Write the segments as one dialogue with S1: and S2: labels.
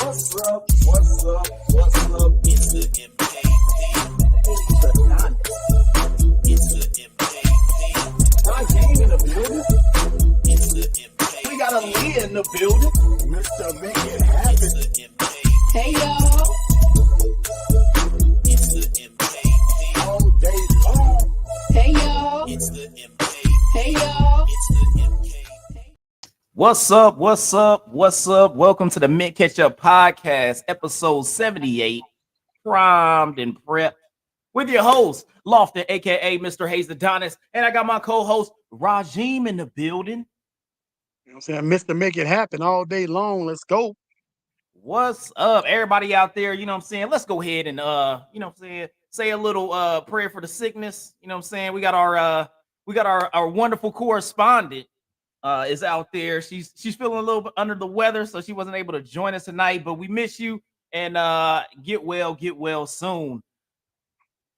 S1: What's up? What's up? What's up? It's the MKP. It's the MKP. Raheem in the building. It's the MKP. We got a Lee in the building. Mr. Make It Happen. It's the MKP.
S2: Hey y'all.
S1: It's the MKP. All day long.
S2: Hey y'all.
S1: It's the MKP.
S2: Hey y'all.
S1: It's the MKP.
S3: What's up? What's up? What's up? Welcome to the Ketchup Podcast, episode 78, primed and prepped with your host, Lofton, aka Mr. Hayes Adonis, and I got my co-host Raheem in the building.
S4: You know what I'm saying? Mr. Make It Happen all day long. Let's go.
S3: What's up, everybody out there? You know what I'm saying? Let's go ahead and you know what I'm saying, say a little prayer for the sickness. You know what I'm saying? We got our wonderful correspondent. Is out there. She's feeling a little bit under the weather, so she wasn't able to join us tonight, but we miss you and get well soon.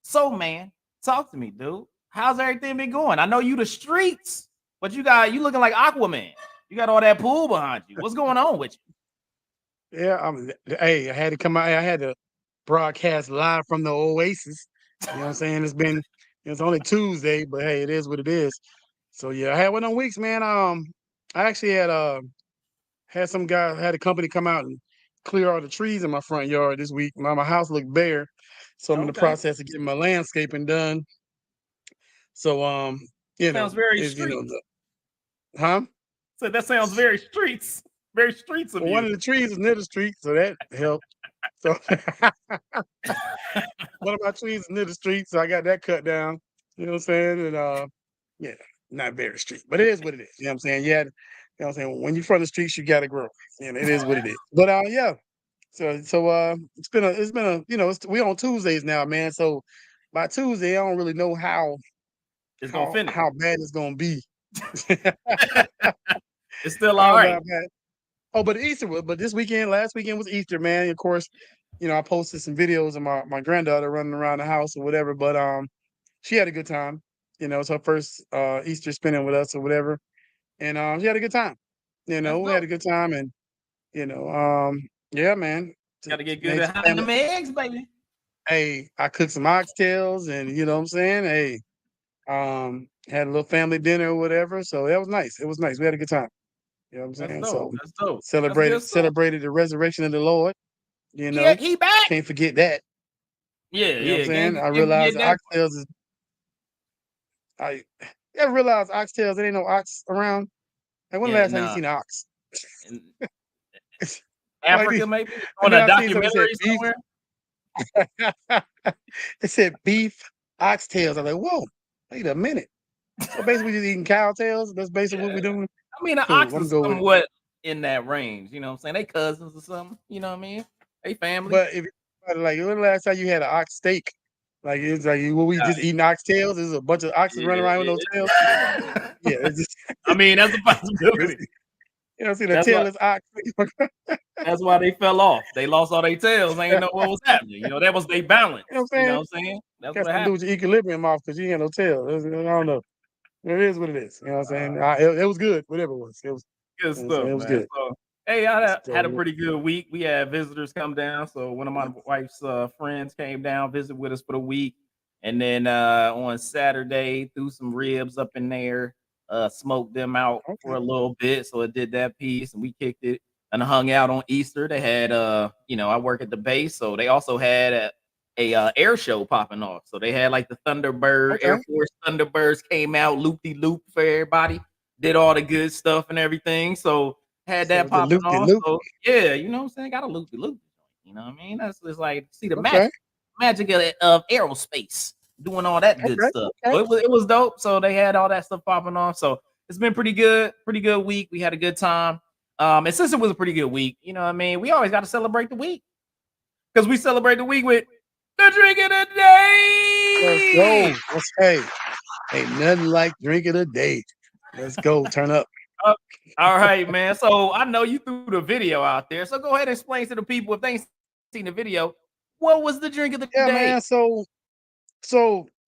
S3: So man, talk to me, dude. How's everything been going? I know you the streets, but you looking like Aquaman. You got all that pool behind you. What's going on with you?
S4: Yeah, I had to come out. I had to broadcast live from the Oasis. You know what I'm saying? It's only Tuesday, but hey, it is what it is. So yeah, I had one of them weeks, man. I actually had some guy had a company come out and clear all the trees in my front yard this week. My house looked bare, so I'm in the process of getting my landscaping done. So
S3: Sounds very street. So that sounds very streets. Very streets of you.
S4: One of the trees is near the street, so that helped. So one of my trees is near the street, so I got that cut down. You know what I'm saying? And yeah. Not very street, but it is what it is. You know what I'm saying? Yeah, you know what I'm saying? When you're from the streets, you gotta grow. You know, it is what it is. But yeah. So it's been a we on Tuesdays now, man. So by Tuesday, I don't really know how bad it's gonna be.
S3: It's still all right.
S4: Oh, but this last weekend was Easter, man. Of course, I posted some videos of my granddaughter running around the house or whatever, but she had a good time. It's her first Easter spending with us or whatever. And she had a good time. We had a good time and yeah, man.
S3: Gotta get good at having them eggs, baby.
S4: Hey, I cooked some oxtails and you know what I'm saying? Hey, had a little family dinner or whatever. So that was nice. It was nice. We had a good time. You know what I'm saying?
S3: That's dope.
S4: Celebrated the resurrection of the Lord.
S3: Yeah, he back.
S4: Can't forget that.
S3: Yeah,
S4: you know what I'm saying? I realized oxtails is I realized oxtails, there ain't no ox around. Like, when the last time you seen an ox?
S3: Africa, maybe? On a documentary somewhere?
S4: It said beef oxtails. I'm like, whoa, wait a minute. So basically, just eating cow tails. That's basically what we're doing.
S3: I mean, the ox is somewhat in that range. You know what I'm saying? They cousins or something. You know what I mean? They family.
S4: But if like, when the last time you had an ox steak? Like, it's like, what we just eating oxtails? There's a bunch of oxes running around with those tails. Yeah, it's just,
S3: I mean, that's a possibility.
S4: See the tailless ox.
S3: That's why they fell off. They lost all their tails. They didn't know what was happening. That was their balance.
S4: You know what I'm saying?
S3: That's
S4: what
S3: happened.
S4: Do with your equilibrium off because you ain't got no tail. I don't know. It is what it is. You know what I'm saying? It was good. Whatever it was. It was
S3: good stuff. It was good. So, hey, I had a pretty good week. We had visitors come down. So one of my wife's friends came down, visit with us for the week. And then on Saturday, threw some ribs up in there, smoked them out for a little bit. So it did that piece and we kicked it and hung out on Easter. They had, I work at the base. So they also had a air show popping off. So they had like the Thunderbird, Air Force Thunderbirds came out, loop-de-loop for everybody, did all the good stuff and everything. So had that popping off. So, yeah, you know what I'm saying? Got a loop-de-loop. You know what I mean? That's just like, see the magic of aerospace doing all that good stuff. So it was dope. So they had all that stuff popping off. So it's been pretty good week. We had a good time. And since it was a pretty good week, you know what I mean? We always got to celebrate the week because we celebrate the week with the drink of the day.
S4: Let's go. Ain't nothing like drink of the day. Let's go. Turn up.
S3: All right, man. So I know you threw the video out there. So go ahead and explain to the people if they ain't seen the video. What was the drink of the day?
S4: Yeah, man. So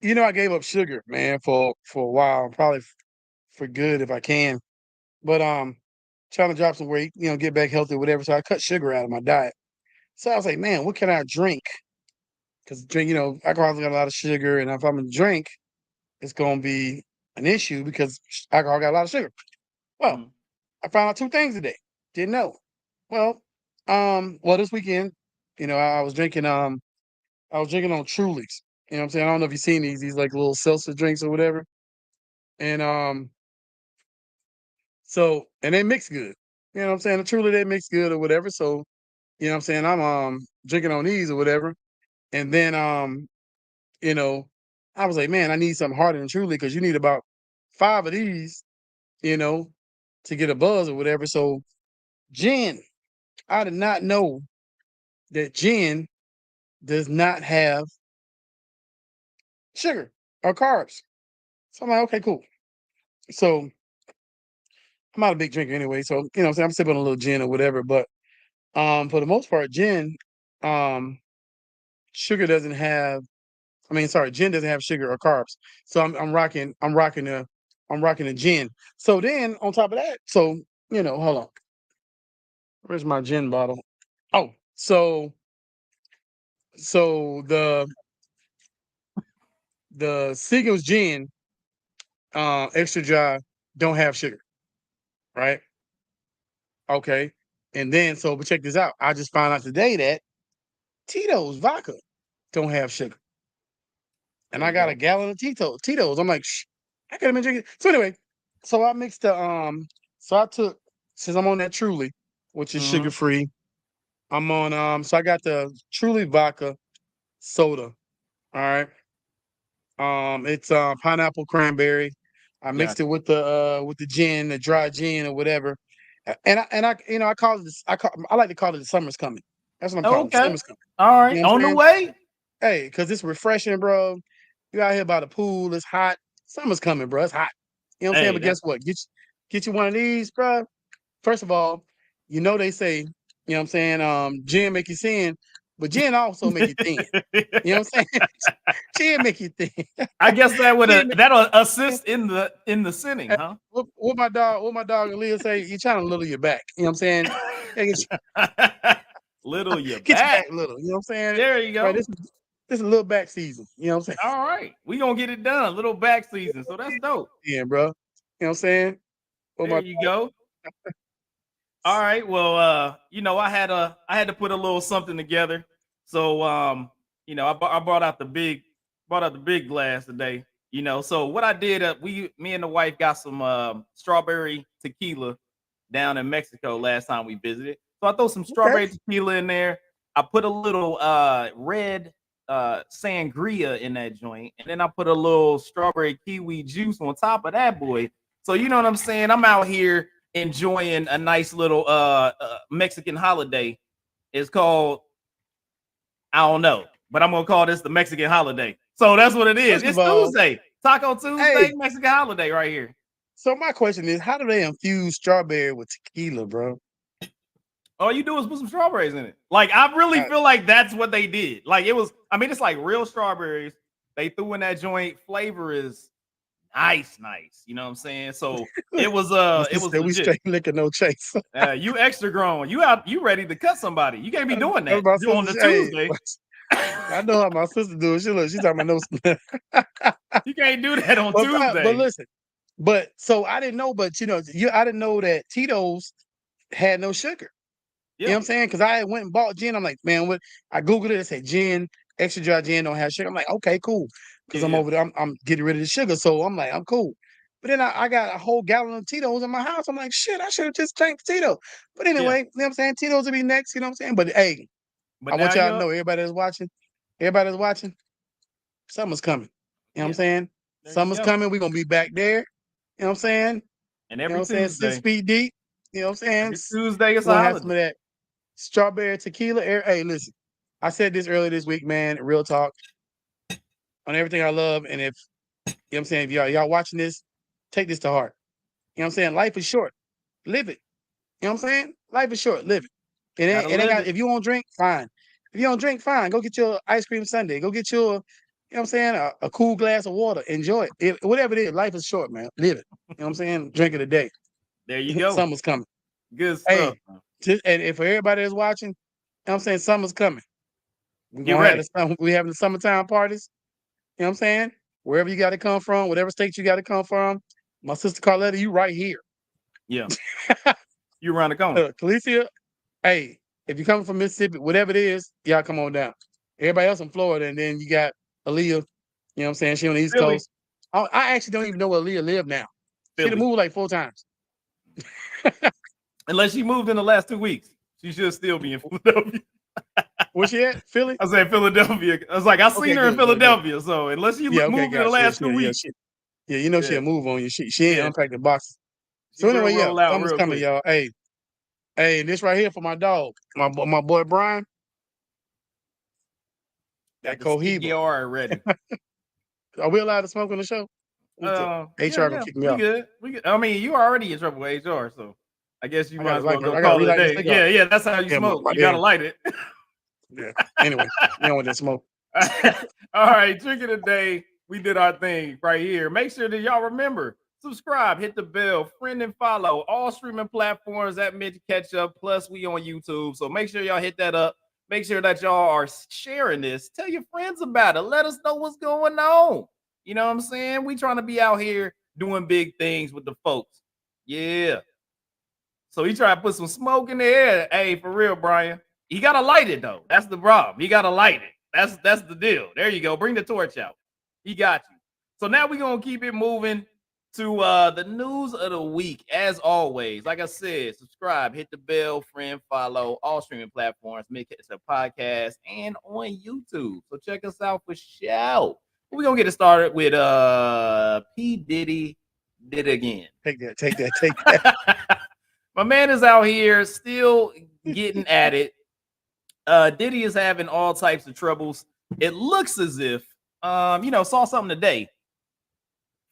S4: I gave up sugar, man, for a while, probably for good if I can. But trying to drop some weight, get back healthy, whatever. So I cut sugar out of my diet. So I was like, man, what can I drink? Because drink, alcohol's got a lot of sugar, and if I'm gonna drink, it's gonna be an issue because alcohol got a lot of sugar. Well,
S3: Mm.
S4: I found out two things today. Didn't know. Well, this weekend, I was drinking on Trulies. You know what I'm saying? I don't know if you've seen these like little seltzer drinks or whatever. And and they mix good. You know what I'm saying? The Truly they mix good or whatever. So, you know what I'm saying? I'm drinking on these or whatever. And then you know, I was like, man, I need something harder than Truly because you need about 5 of these, you know, to get a buzz or whatever. So gin, I did not know that gin does not have sugar or carbs. So I'm like, okay, cool. So I'm not a big drinker anyway. So, what I'm saying? I'm sipping a little gin or whatever. But for the most part, gin, sugar doesn't have gin doesn't have sugar or carbs. So I'm rocking a gin. So then on top of that, hold on. Where's my gin bottle? Oh, so the Seagram's gin, extra dry, don't have sugar, right? Okay. And then but check this out. I just found out today that Tito's vodka don't have sugar. And
S3: There
S4: I
S3: you
S4: got
S3: go.
S4: a gallon of Tito's. I'm like, I could have been drinking. So anyway, so I mixed so I took, since I'm on that Truly, which is sugar
S3: Mhm.
S4: free, I'm on so I got the Truly vodka soda. All right. It's pineapple cranberry. I
S3: Yeah.
S4: mixed it with the gin, the dry gin or whatever. I call it I like to call it the summer's coming. That's what I'm calling it.
S3: Okay.
S4: Summer's coming.
S3: All
S4: You
S3: right.
S4: know what I'm
S3: On the
S4: saying?
S3: way.
S4: Hey, because it's refreshing, bro. You out here by the pool, it's hot. Summer's coming, bro. It's hot. You know what I'm saying?
S3: Hey,
S4: But
S3: that's
S4: guess what? Get you one of these, bro. First of all, they say, what I'm saying, gin make you sin, but gin also make you thin. You know what I'm saying? Gin make you thin.
S3: I guess that would
S4: Gin make
S3: that'll
S4: you
S3: assist in the sinning,
S4: thin.
S3: huh?
S4: What my dog Aaliyah say, you trying to little your back. You know what I'm saying? Yeah,
S3: Little you
S4: get your back
S3: back.
S4: a little. You know what I'm saying?
S3: There you
S4: Right,
S3: go.
S4: this is a little back season. You know what I'm saying?
S3: All right. We gonna get it done. Little back season. So that's dope.
S4: Yeah, bro. You know what I'm saying? What
S3: There
S4: my
S3: you go. All right. Well, I had to put a little something together. So I brought out the big glass today. So what I did, me and the wife got some strawberry tequila down in Mexico last time we visited. So I throw some
S4: Okay.
S3: strawberry tequila in there. I put a little red sangria in that joint, and then I put a little strawberry kiwi juice on top of that boy. So you know what I'm saying? I'm out here enjoying a nice little Mexican holiday. It's called, I don't know, but I'm gonna call this the Mexican holiday. So that's what it is.
S4: First of
S3: It's
S4: all,
S3: Tuesday, Taco Tuesday,
S4: hey,
S3: Mexican holiday right here.
S4: so my question is, how do they infuse strawberry with tequila, bro?
S3: All you do is put some strawberries in it. Like I really
S4: I,
S3: feel like that's what they did. Like it was, I mean, it's like real strawberries. They threw in that joint. Flavor is nice. You know what I'm saying? So
S4: my
S3: it
S4: sister
S3: was
S4: said we
S3: legit.
S4: straight liquor, no chase.
S3: You extra grown. You ready to cut somebody. You can't be doing
S4: That's
S3: that
S4: my
S3: on the
S4: sister. Hey,
S3: Tuesday.
S4: I know how my sister do it. She's talking about no.
S3: You can't do that on
S4: But
S3: Tuesday.
S4: listen, so I didn't know, but I didn't know that Tito's had no sugar. You know
S3: Yeah,
S4: what I'm saying? Because I went and bought gin. I'm like, man, what? I Googled it. It said gin, extra dry gin don't have sugar. I'm like, okay, cool. Because I'm
S3: yeah.
S4: over there. I'm getting rid of the sugar. So I'm like, I'm cool. But then I got a whole gallon of Tito's in my house. I'm like, shit, I should have just drank Tito. But
S3: Yeah.
S4: anyway, you know what I'm saying? Tito's will be next. You know what I'm saying? But hey,
S3: But
S4: I
S3: now
S4: want y'all to
S3: you're
S4: know, everybody that's watching, summer's coming. You know what I'm
S3: yeah,
S4: saying?
S3: there you
S4: Summer's
S3: go.
S4: coming. We're going to be back there. You know what I'm saying?
S3: And
S4: You know what
S3: every
S4: I'm saying? 6
S3: Tuesday,
S4: feet deep. You know what I'm saying?
S3: every Tuesday is
S4: We're
S3: a
S4: going to have some
S3: holiday.
S4: of that strawberry tequila. Hey, listen, I said this earlier this week, man. Real talk on everything I love. And if you know what I'm saying, if y'all watching this, take this to heart. You know what I'm saying? Life is short. Live it. You know what I'm saying? Life is short. Live it.
S3: Gotta
S4: It ain't
S3: live
S4: got.
S3: it.
S4: If you won't drink, fine. If you don't drink, fine. Go get your ice cream sundae. Go get your, you know what I'm saying, a cool glass of water. Enjoy it. Whatever it is, life is short, man. Live it. You know what I'm saying? Drink it a day.
S3: There you go.
S4: Summer's coming.
S3: Good stuff.
S4: Hey, and for everybody that's watching, know what I'm saying? Summer's coming. We're
S3: Get
S4: gonna have
S3: ready.
S4: we having the summertime parties. You know what I'm saying? Wherever you got to come from, whatever state you got to come from. My sister Carletta, you right here.
S3: Yeah, you around the corner.
S4: Calicia, hey, if you're coming from Mississippi, whatever it is, y'all come on down. Everybody else in Florida, and then you got Aaliyah. You know what I'm saying? She on the East
S3: Philly,
S4: Coast. I actually don't even know where Aaliyah live now. She done
S3: Philly.
S4: moved like 4 times.
S3: Unless she moved in the last 2 weeks, she should still be in Philadelphia.
S4: Where she at? Philly?
S3: I said Philadelphia. I was like, I seen
S4: Okay,
S3: her in
S4: good.
S3: Philadelphia. So unless she
S4: Yeah, okay,
S3: moved in the
S4: gotcha.
S3: last 2 weeks,
S4: You know she'll
S3: yeah,
S4: move on you. She ain't
S3: yeah,
S4: unpacked the boxes.
S3: she
S4: So
S3: will
S4: anyway, yeah,
S3: roll out
S4: summer's
S3: real
S4: coming,
S3: quick.
S4: y'all. Hey, and this right here for my dog, my boy Brian,
S3: Got
S4: that
S3: the
S4: Cohiba.
S3: CGR ready.
S4: Are we allowed to smoke on the show? HR gonna
S3: Yeah,
S4: kick me
S3: we
S4: out.
S3: good. We good. I mean, you already in trouble with HR, so I guess you
S4: I
S3: might
S4: gotta
S3: as well
S4: light
S3: go
S4: I gotta
S3: call it a
S4: relight this
S3: day.
S4: cigar.
S3: Yeah, that's how you
S4: Yeah,
S3: smoke.
S4: my
S3: You gotta
S4: damn.
S3: light it.
S4: Yeah. Anyway, you don't want that smoke.
S3: All right, drink of the day. We did our thing right here. Make sure that y'all remember, subscribe, hit the bell, friend and follow all streaming platforms at Mid Ketchup. Plus, we on YouTube. So make sure y'all hit that up. Make sure that y'all are sharing this. Tell your friends about it. Let us know what's going on. You know what I'm saying? We trying to be out here doing big things with the folks. Yeah. So he tried to put some smoke in the air. Hey, for real, Brian. He gotta light it though. That's the problem. He gotta light it. That's the deal. There you go. Bring the torch out. He got you. So now we're gonna keep it moving to the news of the week. As always, like I said, subscribe, hit the bell, friend, follow all streaming platforms, Ketchup Podcast, and on YouTube. So check us out for show. We're gonna get it started with P. Diddy did it again.
S4: Take that.
S3: My man is out here still getting at it. Diddy is having all types of troubles. It looks as if, saw something today.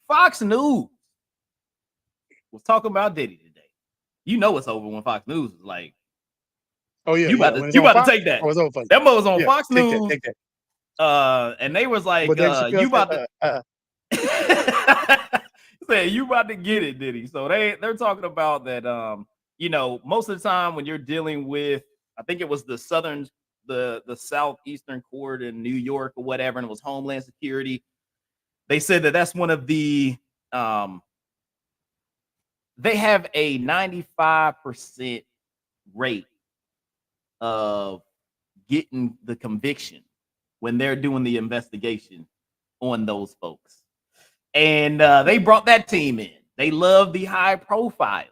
S3: Fox News was talking about Diddy today. You know it's over when Fox News is like,
S4: Oh yeah,
S3: you about
S4: When it's
S3: to
S4: on Fox,
S3: take that.
S4: oh, it's over for you.
S3: That was on
S4: Yeah,
S3: Fox
S4: take
S3: News.
S4: that.
S3: And they was like,
S4: But Dave
S3: you
S4: Chappelle
S3: about
S4: said,
S3: to say you about to get it, Diddy. So they're talking about that. Most of the time when you're dealing with, I think it was the southeastern court in New York or whatever, and it was Homeland Security. They said that that's one of the they have a 95% rate of getting the conviction when they're doing the investigation on those folks. And they brought that team in. They love the high profiles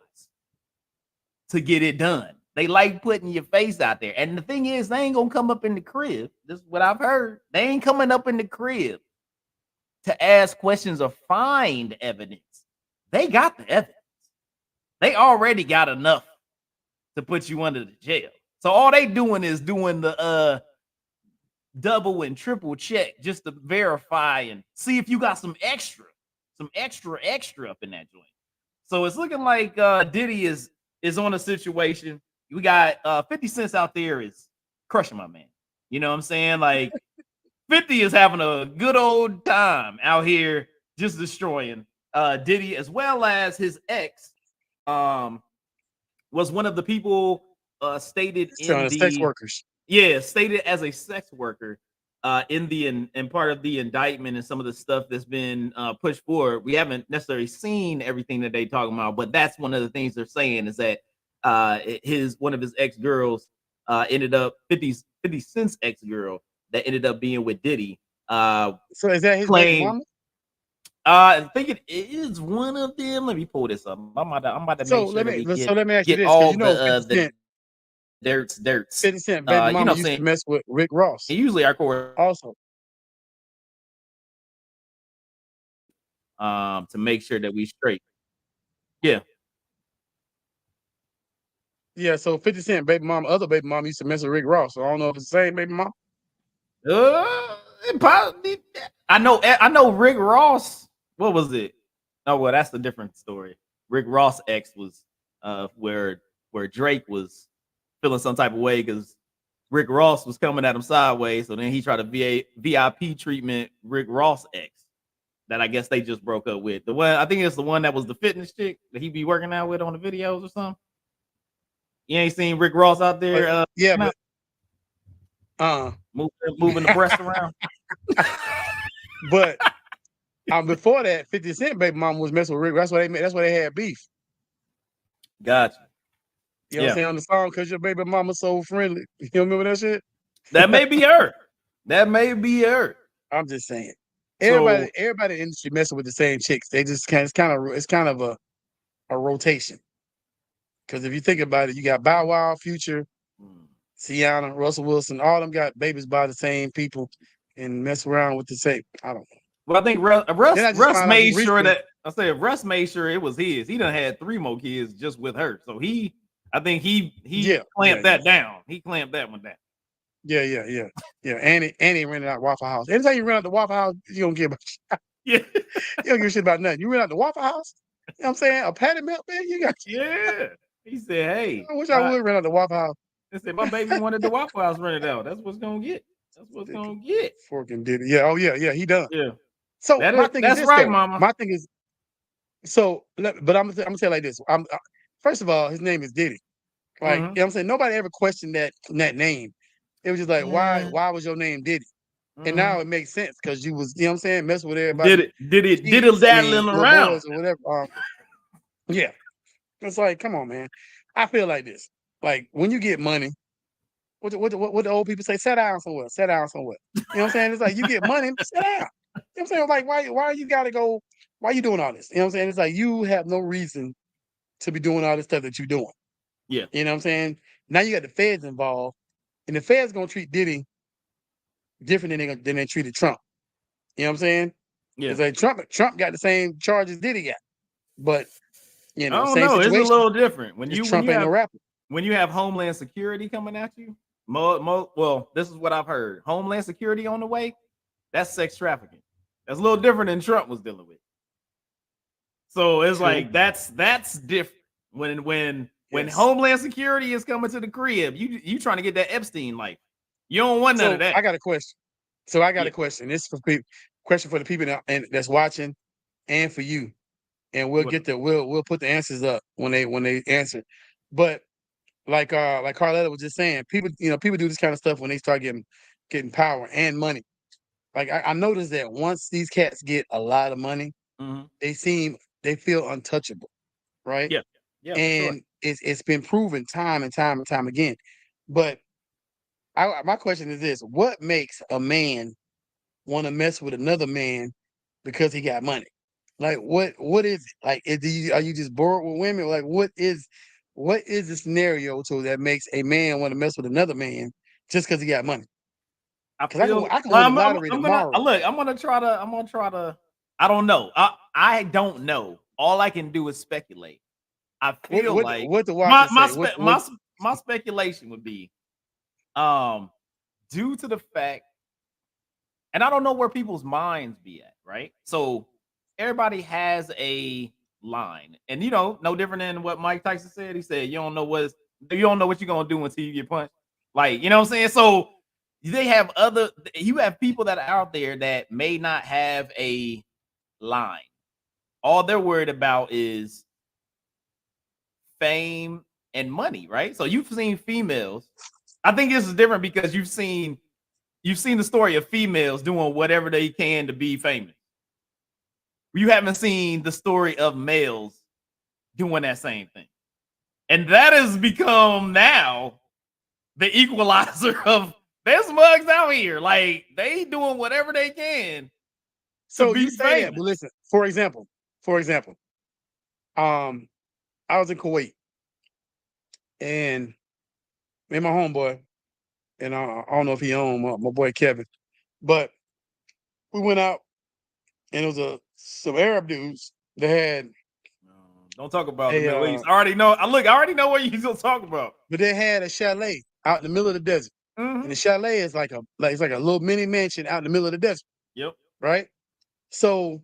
S3: to get it done. They like putting your face out there. And the thing is, they ain't gonna come up in the crib. This is what I've heard. They ain't coming up in the crib to ask questions or find evidence. They got the evidence. They already got enough to put you under the jail. So all they doing is doing the double and triple check just to verify and see if you got some extra up in that joint. So it's looking like Diddy is on a situation. We got 50 Cent out there is crushing my man. You know what I'm saying? Like 50 is having a good old time out here just destroying Diddy, as well as his ex was one of the people stated in the
S4: sex workers.
S3: Stated as a sex worker in part of the indictment and some of the stuff that's been pushed forward. We haven't necessarily seen everything that they talking about, but that's one of the things they're saying is that one of his ex-girls ended up 50 Cent's ex-girl that ended up being with Diddy.
S4: So is that his
S3: claim,
S4: mama?
S3: I think it is one of them. Let me pull this up. I'm about to make sure
S4: let me ask you
S3: get
S4: this,
S3: all
S4: the
S3: dirts.
S4: 50 Cent baby mama used to mess with Rick Ross.
S3: And usually our court
S4: Also.
S3: To make sure that we straight. Yeah.
S4: Yeah, so 50 Cent other baby mama used to mess with Rick Ross. So I don't know if it's the same baby mama.
S3: Probably, I know Rick Ross. What was it? Oh, well, that's a different story. Rick Ross ex was where Drake was feeling some type of way because Rick Ross was coming at him sideways. So then he tried to VIP treatment Rick Ross ex that I guess they just broke up with. The one, I think it's the one that was the fitness chick that he be working out with on the videos or something. You ain't seen Rick Ross out there? moving the breast around.
S4: But before that, 50 Cent baby mama was messing with Rick. That's why they had beef.
S3: Gotcha.
S4: You know what I'm saying on the song, "Cause your baby mama so friendly." You remember that shit?
S3: That may be her. That may be her.
S4: I'm just saying.
S3: So-
S4: Everybody in the industry messing with the same chicks. They just it's kind of a rotation. Because if you think about it, you got Bow Wow, Future, Sienna, Russell Wilson, all them got babies by the same people and mess around with the same. I don't know.
S3: Well, I think
S4: Then I
S3: Russ
S4: just found out
S3: made
S4: he
S3: sure
S4: recently-
S3: that I said Russ made sure it was his. He done had 3 more kids just with her. So I think he clamped that down. He clamped that one down.
S4: Yeah. And he rented out Waffle House. Anytime you rent out the Waffle House, you don't give a
S3: Yeah.
S4: you don't give a shit about nothing. You rent out the Waffle House, you know what I'm saying? A patty melt, man, you got.
S3: Yeah. He said, "Hey,
S4: I wish I would rent out the Waffle House."
S3: He said, my baby wanted the Waffle House rented out. That's what's gonna get. That's what's gonna get.
S4: Fucking Diddy. Yeah. Oh yeah. He done.
S3: Yeah.
S4: So
S3: That
S4: my
S3: is-
S4: thing
S3: that's
S4: is this,
S3: right,
S4: though.
S3: mama.
S4: My thing is, but I'm gonna say it like this. First of all, his name is Diddy. Like, you know what I'm saying? Nobody ever questioned that name. It was just like, why was your name Diddy? And now it makes sense because you was, you know what I'm saying, messing with everybody.
S3: Did daddling
S4: little
S3: around
S4: boys or whatever. Yeah. It's like, come on, man. I feel like this. Like when you get money, what the old people say, sit down somewhere. You know what I'm saying? It's like you get money, sit down. You know what I'm saying? Like, why you gotta go? Why you doing all this? You know what I'm saying? It's like you have no reason to be doing all this stuff that you're doing.
S3: Yeah.
S4: You know what I'm saying? Now you got the feds involved, and the feds gonna treat Diddy different than they treated Trump. You know what I'm saying?
S3: Yeah.
S4: It's like Trump got the same charges Diddy got, but
S3: I don't know. It's a little different when
S4: Trump ain't no rapper.
S3: When you have Homeland Security coming at you. Well, this is what I've heard. Homeland Security on the way. That's sex trafficking. That's a little different than Trump was dealing with. So it's like that's different. When Homeland Security is coming to the crib, you trying to get that Epstein life. You don't want none of that.
S4: I got a question. A question. This is for people. Question for the people that's watching, and for you. And we'll put the answers up when they answer. But like Carletta was just saying, people do this kind of stuff when they start getting power and money. Like I noticed that once these cats get a lot of money, they feel untouchable, right?
S3: Yeah.
S4: And it's been proven time and time again. But my question is this: what makes a man want to mess with another man because he got money? Like what is it? Like are you just bored with women? Like what is the scenario that makes a man want to mess with another man just because he got money? I can win the lottery tomorrow.
S3: I'm gonna try to. I don't know. I don't know. All I can do is speculate. I feel like
S4: what the
S3: my speculation would be, due to the fact, and I don't know where people's minds be at, right? So everybody has a line, and no different than what Mike Tyson said. He said, you don't know what you're gonna do until you get punched. Like, you know what I'm saying? So you have people that are out there that may not have a line. All they're worried about is fame and money, right? So you've seen females. I think this is different because you've seen the story of females doing whatever they can to be famous. You haven't seen the story of males doing that same thing. And that has become now the equalizer of there's mugs out here. Like they doing whatever they can.
S4: So you say that, but listen, for example, I was in Kuwait and me and my homeboy, and I don't know if he owned my boy Kevin, but we went out and it was some Arab dudes that had.
S3: Don't talk about the Middle East. I already know. I already know what you're gonna talk about.
S4: But they had a chalet out in the middle of the desert, and the chalet is like it's like a little mini mansion out in the middle of the desert.
S3: Yep.
S4: Right. So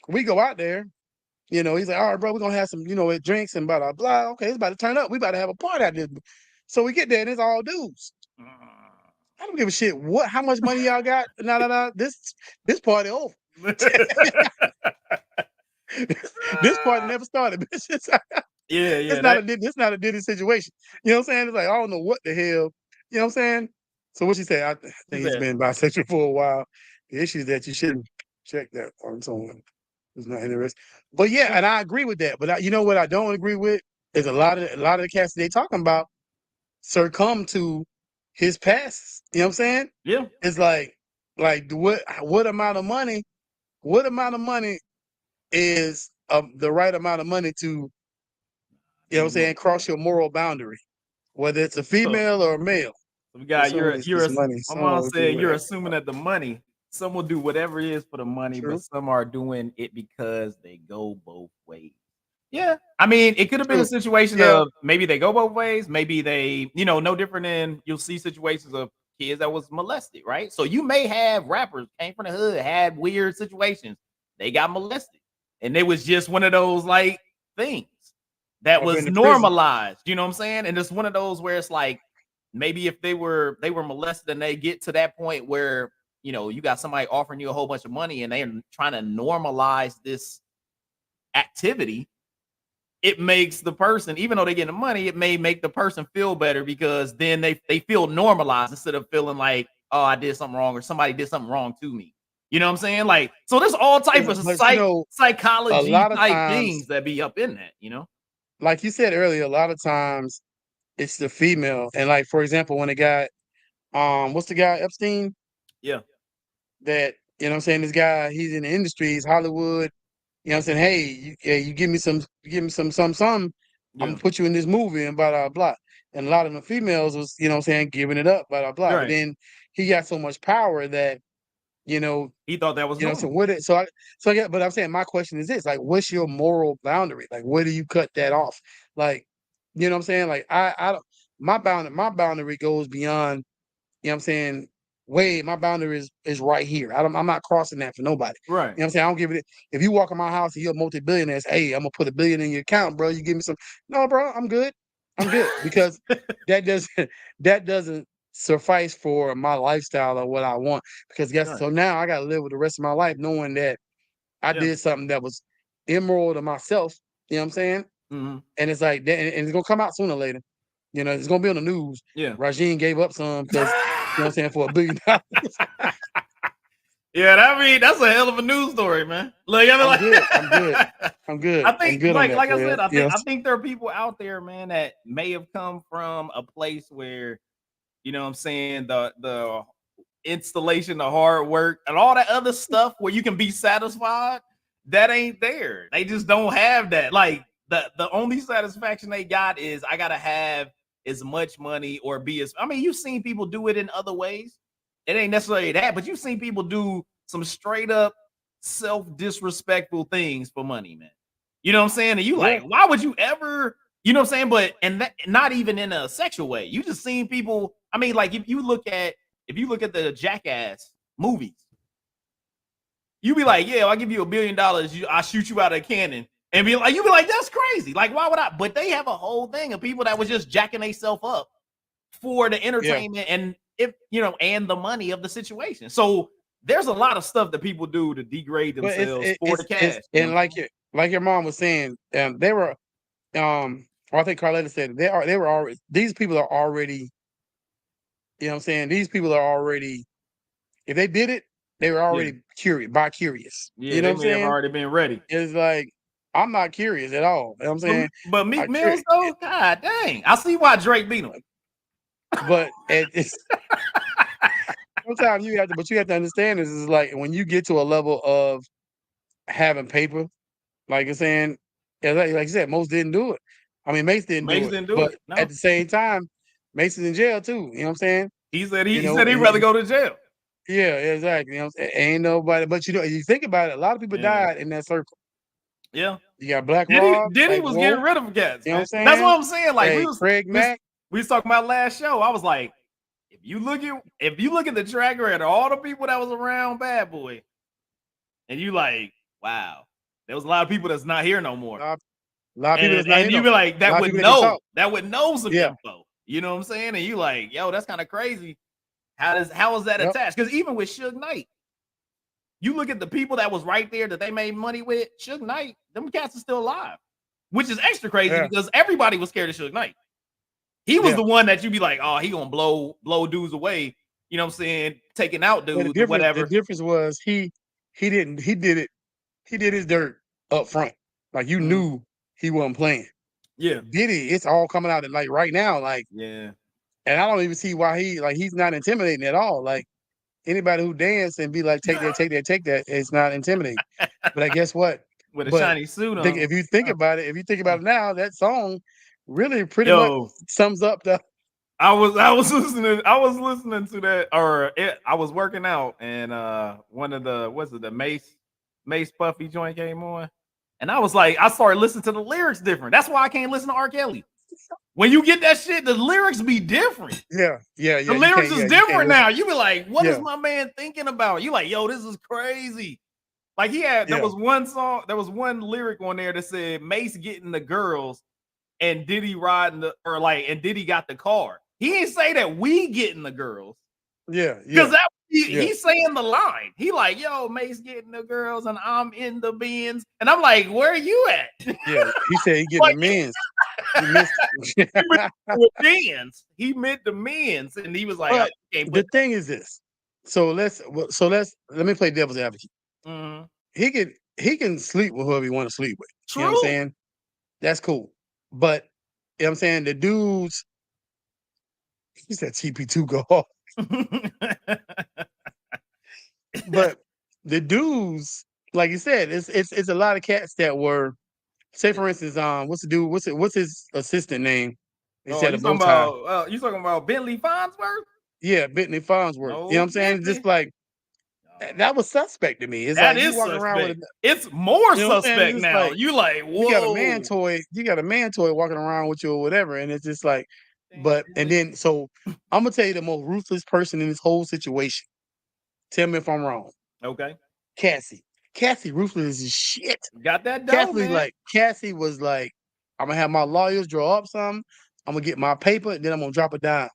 S4: we go out there. He's like, all right, bro, we're gonna have some, drinks and blah blah blah. Okay, it's about to turn up. We about to have a party out there. So we get there and it's all dudes. I don't give a shit how much money y'all got. No. This party over. This party never started, bitch. It's not a Diddy situation. You know what I'm saying? It's like, I don't know what the hell. You know what I'm saying? So what you say? I
S3: He
S4: think he's
S3: said,
S4: been bisexual for a while. The issue is that you shouldn't check that on someone who's not interested. But yeah, and I agree with that. But you know what I don't agree with is a lot of the cats they talking about succumb to his passes. You know what I'm saying?
S3: yeah.
S4: It's like what amount of money? What amount of money is the right amount of money to, you know what I'm saying, cross your moral boundary, whether it's a
S3: So,
S4: female or a male.
S3: we got
S4: This money.
S3: my
S4: Some
S3: mom
S4: will do
S3: said you're
S4: whatever.
S3: assuming that the money, some will do whatever it is for the money,
S4: True.
S3: but some are doing it because they go both ways. Yeah. I mean, it could have been a
S4: True.
S3: situation
S4: Yeah.
S3: of maybe they go both ways, maybe they, no different than you'll see situations of kids that was molested, right? So you may have rappers came from the hood, had weird situations, they got molested, and it was just one of those like things that
S4: I've
S3: was
S4: been to prison.
S3: normalized. You know what I'm saying? And it's one of those where it's like maybe if they were molested and they get to that point where you got somebody offering you a whole bunch of money and they're trying to normalize this activity, it makes the person, even though they get the money, it may make the person feel better because then they feel normalized instead of feeling like, oh, I did something wrong or somebody did something wrong to me. You know what I'm saying? Like, so there's all type of
S4: But,
S3: psychology
S4: a lot of
S3: type
S4: times,
S3: things that be up in that,
S4: like you said earlier, a lot of times it's the female. And like, for example, when it got what's the guy, Epstein?
S3: Yeah.
S4: That, you know what I'm saying, this guy, he's in the industry, he's Hollywood. You know what I'm saying? Hey, you give me some, I'm
S3: Yeah.
S4: gonna put you in this movie and blah blah blah. And a lot of the females was, you know what I'm saying, giving it up, blah blah blah. But
S3: Right.
S4: then he got so much power that, you know,
S3: He thought that was
S4: so
S3: normal.
S4: what it so yeah, but I'm saying my question is this: like, what's your moral boundary? Like, where do you cut that off? Like, you know what I'm saying? Like, I don't, my boundary goes beyond, you know what I'm saying, my boundary is right here. I'm not crossing that for nobody.
S3: Right.
S4: You know what I'm saying? I don't give it. If you walk in my house and you're a multi-billionaire, say, hey, I'm gonna put $1 billion in your account, bro. You give me some. No, bro, I'm good. I'm good because that doesn't suffice for my lifestyle or what I want. Because guess
S3: Right.
S4: so now I gotta live with the rest of my life knowing that I
S3: Yeah.
S4: did something that was immoral to myself. You know what I'm saying?
S3: Mhm.
S4: And it's like that, and it's gonna come out sooner or later. You know, it's gonna be on the news.
S3: Yeah.
S4: Rajin gave up some because, you know what I'm saying, for $1 billion.
S3: Yeah, that's a hell of a news story, man. Like, I mean,
S4: I'm good.
S3: I think,
S4: I'm good on that,
S3: like I
S4: player.
S3: said, I
S4: Yes.
S3: think there are people out there, man, that may have come from a place where, you know what I'm saying, the installation, the hard work, and all that other stuff where you can be satisfied, that ain't there. They just don't have that. Like, the only satisfaction they got is I gotta have as much money or be as, I mean, you've seen people do it in other ways. It ain't necessarily that, but you've seen people do some straight up self-disrespectful things for money, man. You know what I'm saying? And you like, why would you ever, you know what I'm saying? But and that, not even in a sexual way. You just seen people, I mean, like if you look at the Jackass movies, you be like, yeah, I'll give you $1 billion, I'll shoot you out of a cannon. And you be like, that's crazy. Like, why would I? But they have a whole thing of people that was just jacking themselves up for the entertainment and and the money of the situation. So there's a lot of stuff that people do to degrade themselves for the cash.
S4: And like your mom was saying, they were or I think Carletta said they were already, these people are already, you know what I'm saying? These people are already, if they did it, they were already curious.
S3: Yeah,
S4: you know
S3: they
S4: what I'm
S3: may have
S4: saying?
S3: already been ready.
S4: It's like, I'm not curious at all. You know what I'm saying?
S3: But Meek Mills, though, God dang. I see why Drake beat him.
S4: But it's sometimes you have to understand this is like when you get to a level of having paper, like you're saying, like you said, most didn't do it. I mean, Mace didn't do it. But at the same time, Mace is in jail too. You know what I'm saying?
S3: He said he'd rather go to jail.
S4: Yeah, exactly. You know what I'm saying? Ain't nobody, but you think about it, a lot of people died in that circle.
S3: Yeah.
S4: You got Black Rob.
S3: Diddy was getting rid of cats.
S4: You know what I'm saying?
S3: That's what I'm saying. Like
S4: Craig Mack.
S3: We was talking about last show. I was like, if you look at the track record, all the people that was around Bad Boy, and you like, wow, there was a lot of people that's not here no more.
S4: A lot of people that's not here.
S3: And you be like, that would know some info. You know what I'm saying? And you like, yo, that's kind of crazy. How is that attached? Because even with Suge Knight, you look at the people that was right there that they made money with. Suge Knight, them cats are still alive, which is extra crazy because everybody was scared of Suge Knight. He was the one that you be like, oh, he gonna blow dudes away. you know what I'm saying, taking out
S4: But
S3: dudes or whatever.
S4: the difference was he did his dirt up front. Like you knew he wasn't playing.
S3: Yeah.
S4: Diddy, it's all coming out like right now. Like,
S3: Yeah.
S4: and I don't even see why he's not intimidating at all. Like anybody who dance and be like, take that, it's not intimidating. But I guess what?
S3: With a
S4: But
S3: shiny suit on.
S4: if you think about it now, that song really pretty much
S3: Yo,
S4: sums up the.
S3: I was listening to that, I was working out, and one of the Mace Puffy joint came on, and I was like, I started listening to the lyrics different. That's why I can't listen to R. Kelly. When you get that shit, the lyrics be different.
S4: Yeah.
S3: The lyrics is different now. You be like, what is
S4: Yeah.
S3: my man thinking about? You like, yo, this is crazy. Like there was one song, there was one lyric on there that said Mace getting the girls and Diddy riding and Diddy got the car. He didn't say that we getting the girls.
S4: Yeah.
S3: Because he's saying the line. He like, yo, Mace getting the girls and I'm in the Benz. And I'm like, where are you at?
S4: Yeah. He said he getting the men's. He missed
S3: Benz. He meant the men's. And he was like,
S4: but the thing is this. So let me play devil's advocate.
S3: Mm-hmm.
S4: He can sleep with whoever he want to sleep with.
S3: True.
S4: You know what I'm saying? That's cool. But you know what I'm saying, the dudes, he said TP2 go off. But the dudes, like you said, it's a lot of cats that were, say for instance, what's the dude? What's his assistant name? He said a bow tie.
S3: You talking about Bentley Farnsworth?
S4: Yeah, Bentley Farnsworth.
S3: No,
S4: you know what I'm saying?
S3: Bentley.
S4: Just like that was suspect to me. It's
S3: that
S4: like
S3: is
S4: you walking
S3: suspect.
S4: around with
S3: it's more
S4: you know
S3: suspect now.
S4: Like,
S3: you like, whoa.
S4: You got a man toy walking around with you or whatever, and it's just like, and then so I'm gonna tell you the most ruthless person in this whole situation. Tell me if I'm wrong.
S3: Okay.
S4: Cassie ruthless as shit.
S3: Got that dough, man.
S4: Cassie was like, I'm gonna have my lawyers draw up something. I'm gonna get my paper, and then I'm gonna drop it down.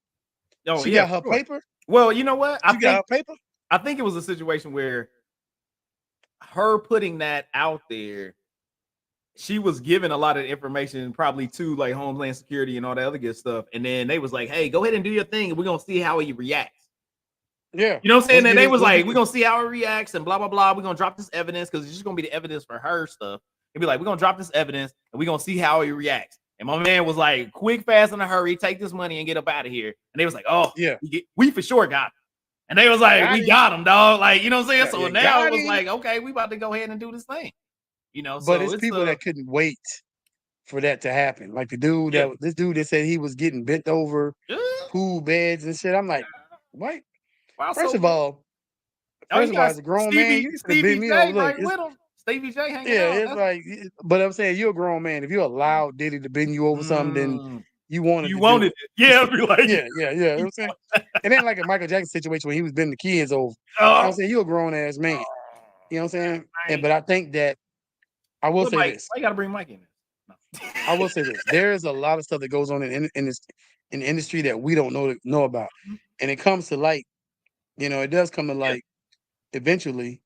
S3: Oh,
S4: she got her paper.
S3: Well, you know what?
S4: She got her paper.
S3: I think it was a situation where her putting that out there, she was given a lot of information probably to like Homeland Security and all that other good stuff. And then they was like, hey, go ahead and do your thing. And we're going to see how he reacts.
S4: Yeah.
S3: You know what I'm saying? And they was like, we're going to see how he reacts and blah, blah, blah. We're going to drop this evidence because it's just going to be the evidence for her stuff. It'd be like, we're going to drop this evidence and we're going to see how he reacts. And my man was like, quick, fast, in a hurry, take this money and get up out of here. And they was like, oh,
S4: yeah,
S3: we for sure got him. And they was like, we got him, dog. Like, you know what I'm saying? So now it was like, okay, we about to go ahead and do this thing. You know,
S4: but it's people that couldn't wait for that to happen. Like this dude that said he was getting bent over, pool beds and shit. I'm like, what?
S3: Wow,
S4: first of all, as a grown man, you could bend me over. Look,
S3: with him. Stevie J hanging out.
S4: Yeah, it's like, but I'm saying you're a grown man. If you allow Diddy to bend you over something, then you wanted it.
S3: Yeah, be like,
S4: yeah. You know what I'm saying? It ain't like a Michael Jackson situation where he was bending the kids over. You know what I'm saying? You're a grown ass man. You know what I'm saying? But I think that I will say this.
S3: Why you gotta bring Mike in there?
S4: I will say this. There is a lot of stuff that goes on in the industry that we don't know about. And it comes to light. You know, it does come to light eventually,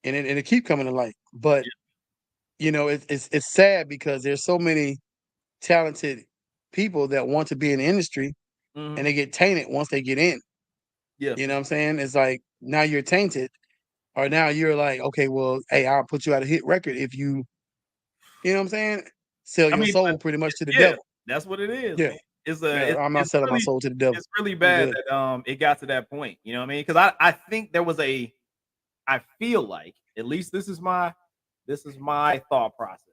S4: and it keep coming to light. But you know, it's sad because there's so many talented people that want to be in the industry and they get tainted once they get in.
S3: Yeah.
S4: You know what I'm saying? It's like now you're tainted, or now you're like, okay, well, hey, I'll put you out a hit record if you know what I'm saying? Sell your soul pretty much to the devil.
S3: That's what it is.
S4: Yeah. I'm not selling my soul to the devil.
S3: It's really bad that it got to that point. You know what I mean? Because I think there was I feel like, at least this is my thought process.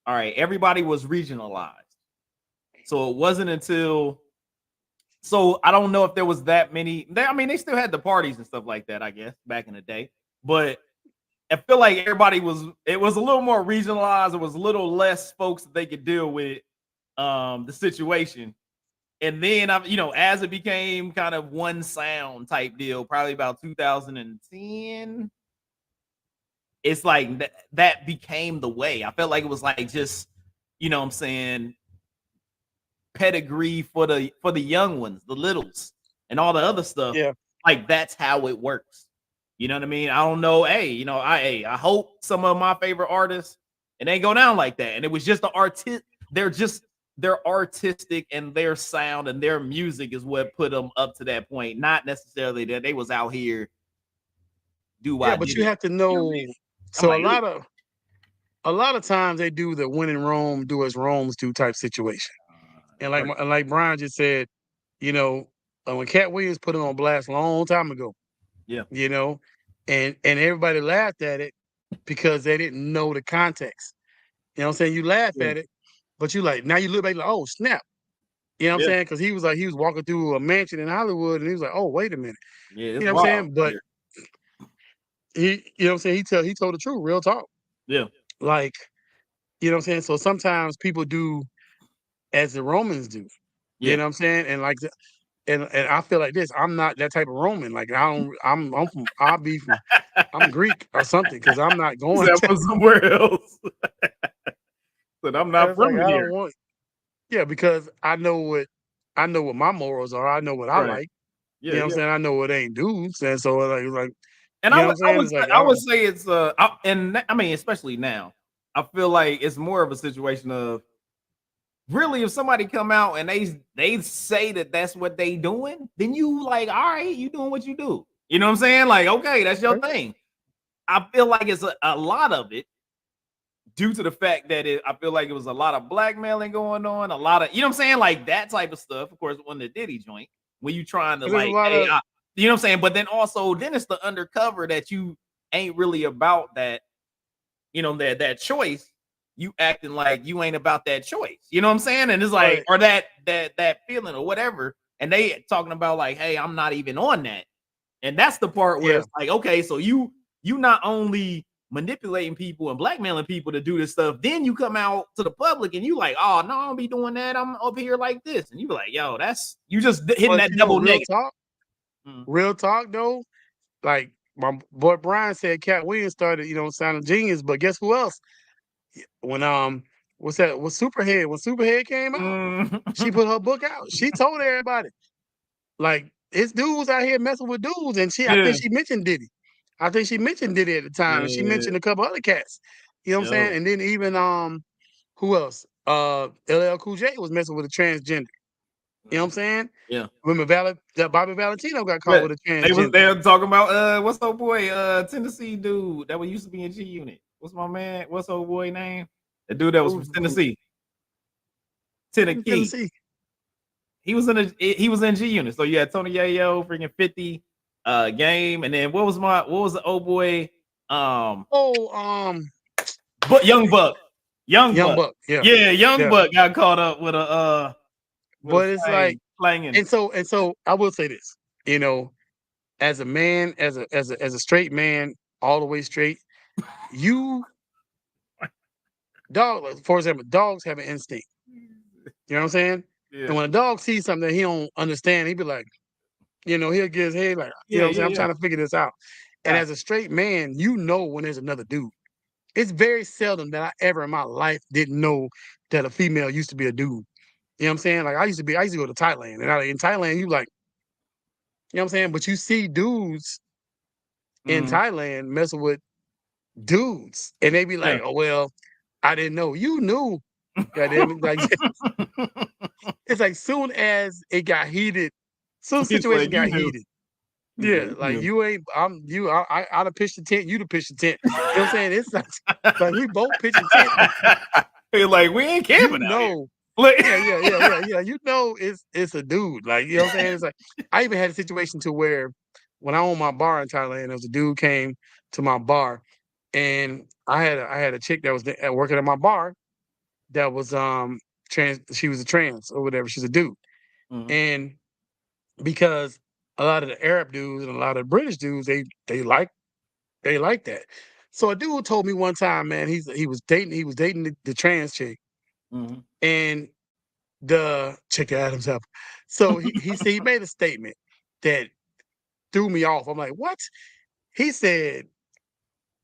S3: All right, everybody was regionalized. So it wasn't until, so I don't know if there was that many. They still had the parties and stuff like that, I guess, back in the day. But I feel like it was a little more regionalized. It was a little less folks that they could deal with the situation. And then, as it became kind of one sound type deal, probably about 2010, it's like that became the way. I felt like it was like just, you know what I'm saying, pedigree for the young ones, the littles, and all the other stuff.
S4: Yeah. Like
S3: that's how it works. You know what I mean? I don't know. Hey, I hope some of my favorite artists, it ain't go down like that. And it was just the artist. They're just their artistic and their sound and their music is what put them up to that point, not necessarily that they was out here do
S4: Yeah,
S3: I
S4: but
S3: did
S4: you
S3: it.
S4: have to
S3: You know what I
S4: know.
S3: mean? I'm
S4: So
S3: like,
S4: a lot of times they do the when in Rome, do as Romans do type situation. And like Brian just said, you know, when Cat Williams put it on blast a long time ago,
S3: yeah,
S4: you know, and everybody laughed at it because they didn't know the context. You know what I'm saying? You laugh
S3: yeah,
S4: at it, but you like now you look back like, oh snap. You know what I'm
S3: yeah,
S4: saying? Because he was walking through a mansion in Hollywood and he was like, oh, wait a minute.
S3: yeah.
S4: You
S3: It's
S4: know what I'm
S3: wild.
S4: saying? But you know what I'm saying, he told the truth, real talk.
S3: Yeah,
S4: Like, you know what I'm saying? So sometimes people do as the Romans do. You
S3: yeah.
S4: know what I'm saying? And like and I feel like this. I'm not that type of Roman. Like I don't. I'm from. I'll be from. I'm Greek or something because I'm not going
S3: Except
S4: to.
S3: for somewhere else. But I'm
S4: And
S3: not
S4: it's like
S3: from
S4: I
S3: here.
S4: don't want. Yeah, because I know what my morals are. I know what I
S3: Right.
S4: like. You
S3: Yeah,
S4: know what I'm
S3: yeah.
S4: saying? I know what ain't dudes, and so like
S3: And
S4: you know what I'm
S3: I
S4: saying?
S3: would
S4: It's like
S3: I would say it's I mean, especially now, I feel like it's more of a situation of really if somebody come out and they say that that's what they doing, then you like, all right, you doing what you do. You know what I'm saying? Like, okay, that's your
S4: right?
S3: thing. I feel like it's a lot of it due to the fact that I feel like it was a lot of blackmailing going on, a lot of, you know what I'm saying? Like that type of stuff. Of course, on the Diddy joint, when you trying to
S4: There's a
S3: like,
S4: lot
S3: hey,
S4: of
S3: you know what I'm saying? But then also, then it's the undercover that you ain't really about that, you know, that choice. You acting like you ain't about that choice. You know what I'm saying? And it's like,
S4: right.
S3: or that feeling or whatever. And they talking about like, hey, I'm not even on that. And that's the part where
S4: Yeah.
S3: it's like, okay, so you not only manipulating people and blackmailing people to do this stuff, then you come out to the public and you like, oh no, I don't be doing that. I'm up here like this. And you be like, yo, that's you just hitting
S4: But
S3: that
S4: you know,
S3: double negative. Mhm.
S4: real talk though. Like my boy Brian said, Cat Williams started, you know, sounding genius. But guess who else? When what's that? When Superhead came out, she
S3: Mhm.
S4: put her book out. She told everybody. Like, it's dudes out here messing with dudes, and I
S3: Yeah,
S4: think she mentioned Diddy. I think she mentioned Diddy at the time, and she
S3: yeah,
S4: mentioned a couple other cats. You know what I'm
S3: yo,
S4: saying? And then even who else? LL Cool J was messing with a transgender. You know what I'm saying?
S3: yeah.
S4: Remember that Bobby Valentino got caught
S3: But
S4: with a
S3: they
S4: transgender.
S3: were talking about what's old boy Tennessee dude that was used to be in G Unit. What's my man? What's old boy name? The dude that was from
S4: Who
S3: Tennessee,
S4: from
S3: Tennessee.
S4: Tennessee?
S3: He was in G Unit. So you had Tony Yayo, freaking 50 game, and then what was the old boy
S4: Oh,
S3: but Young
S4: Young
S3: Buck.
S4: Buck. Yeah,
S3: Yeah, Young
S4: yeah.
S3: Buck got caught up with a
S4: But it's like,
S3: clanging.
S4: and so I will say this, you know, as a man, as a straight man, all the way straight, you for example, dogs have an instinct. You know what I'm saying?
S3: Yeah.
S4: And when a dog sees something that he don't understand, he be like, you know, he'll get his head like, you know
S3: Yeah,
S4: what I'm
S3: yeah,
S4: saying? I'm
S3: yeah.
S4: trying to figure this out. And
S3: Got
S4: as a straight man, you know when there's another dude. It's very seldom that I ever in my life didn't know that a female used to be a dude. You know what I'm saying? Like I used to go to Thailand, and in Thailand, you like, you know what I'm saying? But you see dudes
S3: you.
S4: in Thailand messing with dudes, and they be
S3: Yeah.
S4: like, "Oh well, I didn't know." You knew, goddamn it! Like it's like soon as it got heated, soon as the
S3: He's
S4: situation
S3: like, you
S4: got
S3: knew.
S4: heated.
S3: He's like,
S4: Yeah,
S3: you
S4: like
S3: knew.
S4: you ain't. I'd have pitched the tent. You'd have pitched the tent. You know what I'm saying? It's like we both pitching tent.
S3: He's like, we ain't
S4: You
S3: camping out here.
S4: know.
S3: Like,
S4: Yeah. You know, it's a dude. Like you know what I'm saying? It's like I even had a situation to where when I owned my bar in Thailand, there was a dude came to my bar, and I had a chick that was working at my bar that was trans. She was a trans or whatever. She's a dude,
S3: Mhm.
S4: and because a lot of the Arab dudes and a lot of the British dudes, they like that. So a dude told me one time, man, he was dating the trans chick,
S3: Mhm.
S4: and the chick Adams up. So he said he made a statement that threw me off. I'm like, what? He said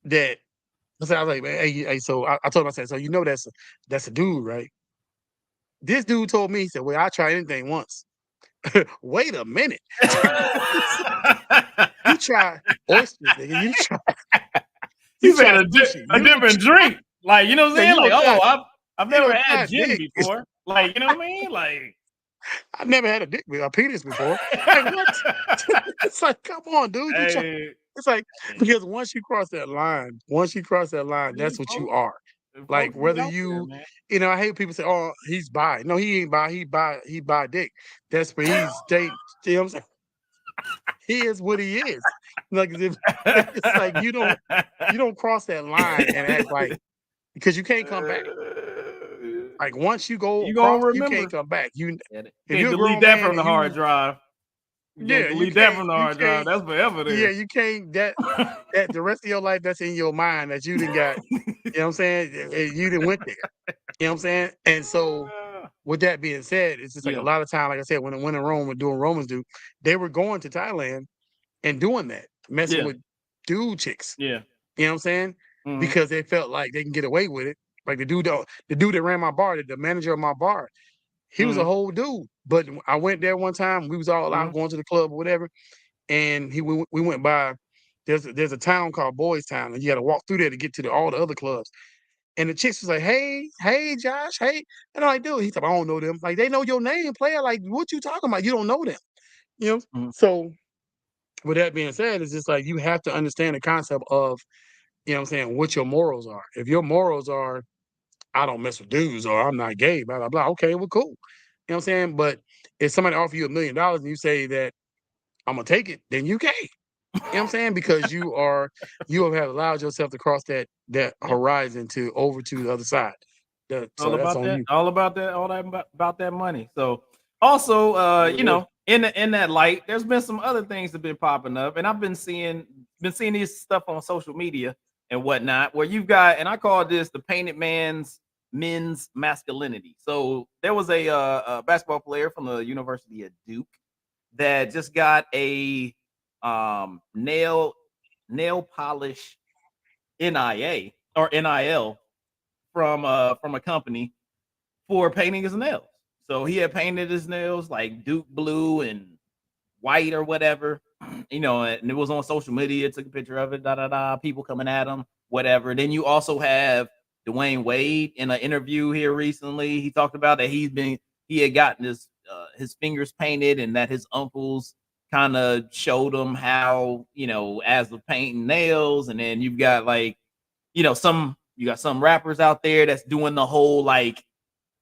S4: that I was like, man, hey so I told him, I said, so you know that's a dude, right? This dude told me, he said, well, I tried anything once. Wait a minute. You try oysters, nigga. You
S3: He's
S4: try
S3: had
S4: sushi.
S3: a
S4: You don't
S3: different drink. Like, you know what I'm
S4: yeah,
S3: saying?
S4: you
S3: Like,
S4: don't try
S3: oh, I've
S4: you
S3: never
S4: don't
S3: had
S4: try
S3: gin
S4: dick.
S3: before. Like, you know what I mean? Like,
S4: I never had a penis before. Like what? It's like, come on, dude.
S3: hey,
S4: It's like because once you cross that line, that's what you are. Like
S3: folks be
S4: whether
S3: out there, man.
S4: I hate people say, "Oh, he's bi." No, he ain't bi. He bi dick. That's what he's dating. You know what I'm saying? He is what he is. Like if it's like you don't cross that line and act like because you can't come back. Like once you go
S3: You gonna
S4: across, you
S3: remember.
S4: can't come back. You
S3: Can't
S4: if you're a
S3: delete
S4: grown
S3: that
S4: man
S3: from the
S4: and
S3: hard drive. You can't
S4: you
S3: delete that
S4: can't
S3: from the hard drive. That's forever
S4: yeah,
S3: there.
S4: you can't that the rest of your life that's in your mind that you didn't got, you know what I'm saying? You didn't went there. You know what I'm saying? And so with that being said, it's just like a
S3: Yeah,
S4: lot of time, like I said, when in Rome were doing Romans do, they were going to Thailand and doing that, messing
S3: yeah,
S4: with dude chicks.
S3: yeah.
S4: You know what I'm saying?
S3: Mhm,
S4: Because they felt like they can get away with it. Like the dude that ran my bar, the manager of my bar, he was a
S3: mhm,
S4: whole dude. But I went there one time, we was all out
S3: mhm,
S4: going to the club or whatever, and we went by there's a town called Boys Town, and you gotta walk through there to get to all the other clubs. And the chicks was like, hey, Josh, hey. And I'm like, dude, he's like, I don't know them. Like, they know your name, player. Like, what you talking about? You don't know them. You know?
S3: mhm.
S4: So with that being said, it's just like you have to understand the concept of, you know what I'm saying, what your morals are. If your morals are, I don't mess with dudes or I'm not gay, blah, blah, blah. Okay, well, cool. You know what I'm saying? But if somebody offer you $1 million and you say that I'm gonna take it, then you gay. You know what I'm saying? Because you have allowed yourself to cross that
S3: Yeah.
S4: horizon to over to the other side. So
S3: All
S4: that's
S3: about
S4: on
S3: that.
S4: you.
S3: All about that. All that about that money. So also,
S4: That's what it is.
S3: in that light, there's been some other things that have been popping up, and I've been seeing this stuff on social media and whatnot, where you've got, and I call this the painted men's masculinity. So there was a basketball player from the University of Duke that just got a nail polish NIA or NIL from a company for painting his nails. So he had painted his nails like Duke blue and white or whatever, and it was on social media. Took a picture of it, da da da. People coming at him, whatever. Then you also have Dwayne Wade in an interview here recently. He talked about that he had gotten his fingers painted, and that his uncles kind of showed him how, as of painting nails. And then you've got like, you got some rappers out there that's doing the whole like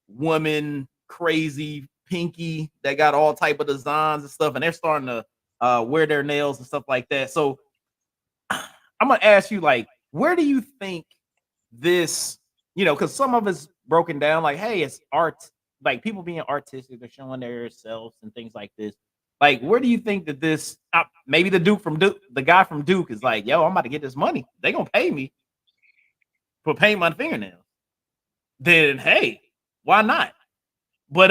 S3: woman crazy pinky that got all type of designs and stuff, and they're starting to wear their nails and stuff like that. So I'm gonna ask you, like, where do you think this, because some of it's broken down like, hey, it's art, like people being artistic, they're showing their selves and things like this. Like, where do you think that this maybe the guy from Duke is like, yo, I'm about to get this money. They gonna pay me for paint my fingernails. Then hey, why not? But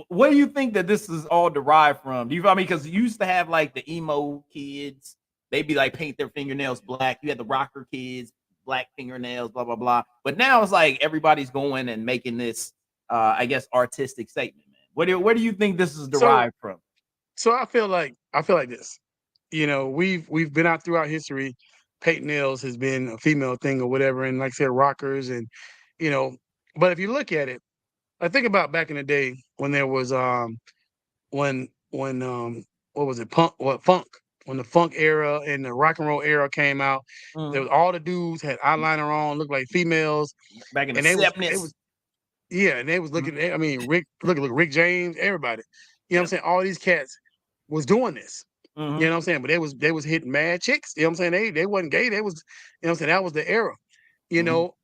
S3: what do you think that this is all derived from? Do you, I mean, because you used to have like the emo kids, they'd be like paint their fingernails black. You had the rocker kids, black fingernails, blah blah blah. But now it's like everybody's going and making this, I guess, artistic statement. Man, where do you think this is
S4: So
S3: derived from?
S4: so I feel like this. We've been out throughout history. Painting nails has been a female thing or whatever, and like I said, rockers and you know. But if you look at it, I think about back in the day when there was when what was it funk when the funk era and the rock and roll era came out. There
S3: Mhm.
S4: was all the dudes had eyeliner on, looked like females,
S3: Back in the
S4: and they was
S3: 70s.
S4: yeah, and they was looking. I mean, look, Rick James, everybody. You know what I'm
S3: Yeah.
S4: saying? All these cats was doing this. You
S3: Hmm.
S4: know what I'm saying? But they was hitting mad chicks. You know what I'm saying? They wasn't gay. They was, you know what I'm saying? That was the era. You
S3: Hmm.
S4: know,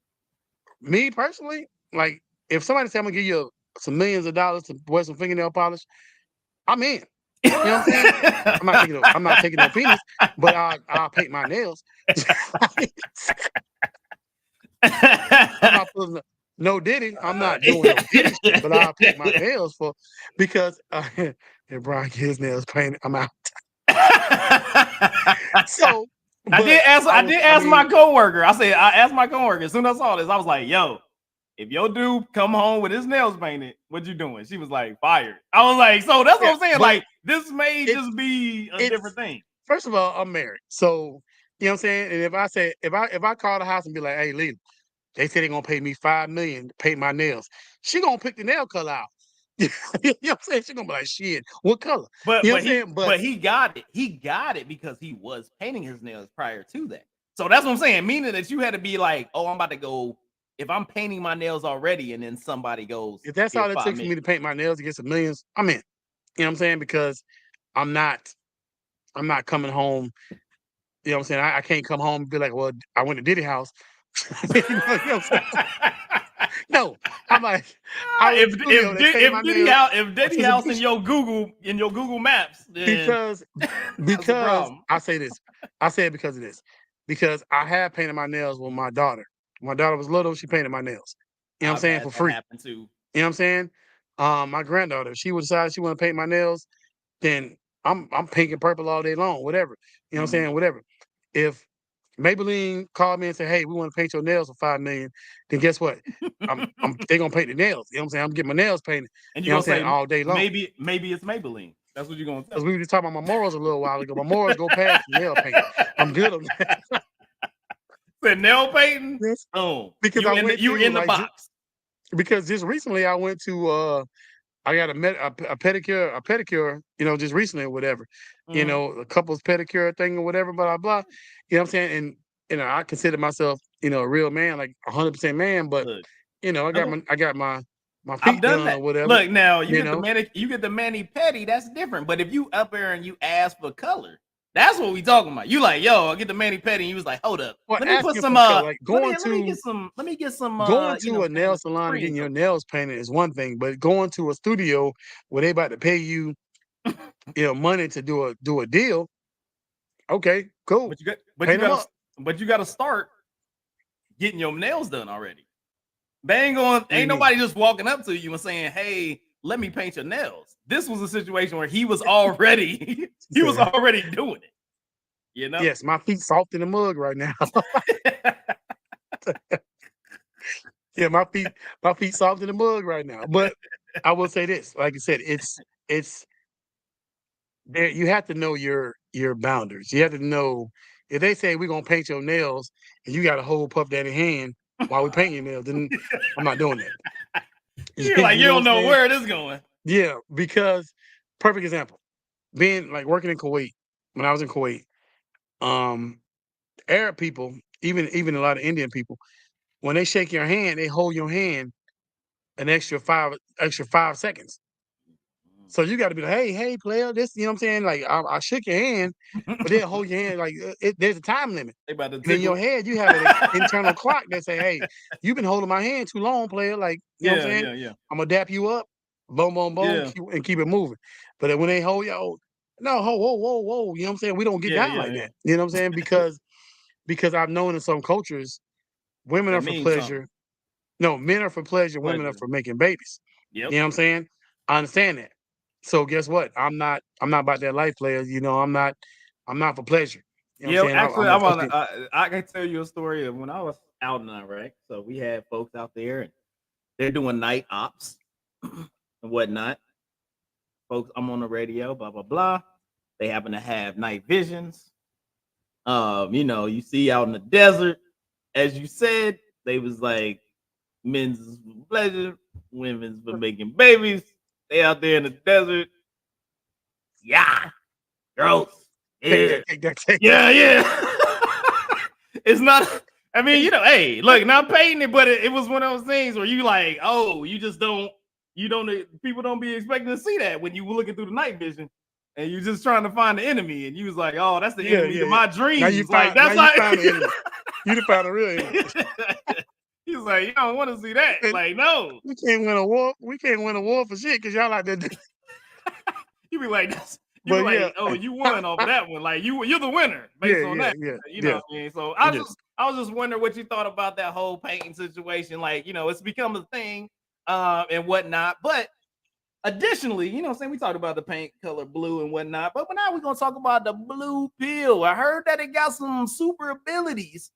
S4: me personally, like if somebody said I'm gonna give you some millions of dollars to wear some fingernail polish, I'm in. You know what I'm saying? I'm not taking no penis, but I'll paint my nails. I'm not pulling no Diddy. I'm not doing no Diddy shit, but I'll paint my nails because if Brian get his nails painted, I'm out. So, but
S3: I did ask my coworker. I asked my coworker as soon as I saw this. I was like, "Yo, if your dude come home with his nails painted, what you doing?" She was like, "Fired." I was like, "So that's what
S4: yeah,
S3: I'm saying.
S4: but
S3: Like, this may
S4: it's
S3: just be a different
S4: it's
S3: thing."
S4: first of all, I'm married, so you know what I'm saying. And if I call the house and be like, "Hey, Lee, They say they're gonna pay me $5 million to paint my nails. She gonna pick the nail color out. You know what I'm saying? She gonna be like, shit, what color?
S3: But
S4: You know what I'm saying?
S3: but he got it. He got it because he was painting his nails prior to that. So that's what I'm saying. Meaning that you had to be like, oh, I'm about to go. If I'm painting my nails already, and then somebody goes,
S4: if that's all it took for me to paint my nails to get some millions, I'm in. You know what I'm saying? Because I'm not coming home. You know what I'm saying? I can't come home and be like, well, I went to Diddy house. You know what I'm saying? No, I'm like,
S3: if Diddy house in your Google Maps, then
S4: because I say this, I say it because of this, because I have painted my nails with my daughter. My daughter was little, she painted my nails. You know what I'm saying, for free.
S3: Happened too.
S4: You know what I'm saying? My granddaughter, she would decide she want to paint my nails, then I'm pink and purple all day long, whatever. You know what I'm saying? Whatever. If Maybelline called me and said, "Hey, we want to paint your nails for $5 million," then guess what? They gonna paint the nails. You know what I'm saying? I'm getting my nails painted.
S3: And
S4: you know what I'm saying, all day long.
S3: Maybe it's Maybelline. That's what you're gonna say.
S4: Because we were just talking about my morals a little while ago. My morals go past the nail paint. I'm good on that.
S3: The nail painting?
S4: Yes.
S3: Oh,
S4: because
S3: you in the box.
S4: Because just recently I went to I got a pedicure, you know, just recently or whatever. You know, a couple's pedicure thing or whatever, blah, blah, blah. You know what I'm saying? And, you know, I consider myself, you know, a real man, like 100% man, but, you know, I got my feet done or whatever.
S3: Look, now, you get the mani-pedi, that's different. But if you up there and you ask for color, that's what we talking about. You like, yo, I get the mani-pedi, and you was like, hold up.
S4: Well,
S3: let me put some,
S4: like
S3: let me get some,
S4: going to a nail salon and getting your nails painted is one thing, but going to a studio where they about to pay you, you know, money to do a deal, okay, cool.
S3: But you got to start getting your nails done already. They ain't nobody just walking up to you and saying, "Hey, let me paint your nails." This was a situation where he was already doing it. You know?
S4: Yes, my feet soft in the mug right now. Yeah, my feet soft in the mug right now. But I will say this, like I said, it's there. You have to know your boundaries. You have to know if they say we're gonna paint your nails and you got a whole Puff Daddy hand while we paint your nails, then I'm not doing that.
S3: You're like, you don't know where it is going.
S4: Yeah, because perfect example, being like working in Kuwait, when I was in Kuwait, Arab people, even a lot of Indian people, when they shake your hand, they hold your hand an extra five seconds. So you got to be like, hey, player, this, you know what I'm saying? Like, I shook your hand, but they'll hold your hand like there's a time limit. And in your head, you have an internal clock that say, hey, you've been holding my hand too long, player. Like, you know what I'm saying?
S3: Yeah.
S4: I'm gonna dap you up, boom, boom, boom, and keep it moving. But when they hold you, no, whoa, you know what I'm saying? We don't get down like that. You know what I'm saying? Because I've known in some cultures, women are for pleasure. No, men are for pleasure, women are for making babies.
S3: Yep.
S4: You know what I'm saying? I understand that. So guess what? I'm not about that life, players. You know, I'm not for pleasure. You know what I'm saying?
S3: Actually, I can tell you a story of when I was out and out, right? So we had folks out there and they're doing night ops and whatnot. Folks, I'm on the radio, blah, blah, blah. They happen to have night visions. You know, you see out in the desert, as you said, they was like men's for pleasure, women's for making babies. They out there in the desert. Yeah. Gross. Yeah. It's not, I mean, you know, hey, look, not painting it, but it was one of those things where you like, oh, people don't be expecting to see that when you were looking through the night vision and you're just trying to find the enemy. And you was like, oh, that's the enemy of my dreams.
S4: You found a real enemy.
S3: He's like, you don't want to see that. Like, no.
S4: We can't win a war. We can't win a war for shit because y'all like that.
S3: You be like, oh, you won over that one. Like, you're the winner based on that. You know what I mean? So I was just wondering what you thought about that whole painting situation. Like, you know, it's become a thing and whatnot. But additionally, you know what I'm saying? We talked about the paint color blue and whatnot. But now we're going to talk about the blue pill. I heard that it got some super abilities.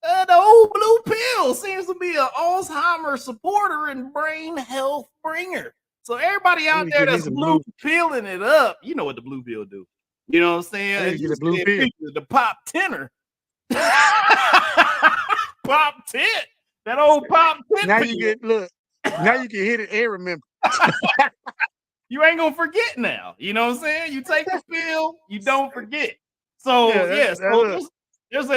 S3: The old blue pill seems to be an Alzheimer's supporter and brain health bringer. So everybody out there that's blue pilling it up, you know what the blue pill do. You know what I'm saying?
S4: The blue pill.
S3: The pop tenor. Pop tent. That old pop pit
S4: Now
S3: pill.
S4: you get look. Now you can hit it and remember.
S3: You ain't gonna forget now. You know what I'm saying? You take the pill, you don't forget. So
S4: Yeah,
S3: so there's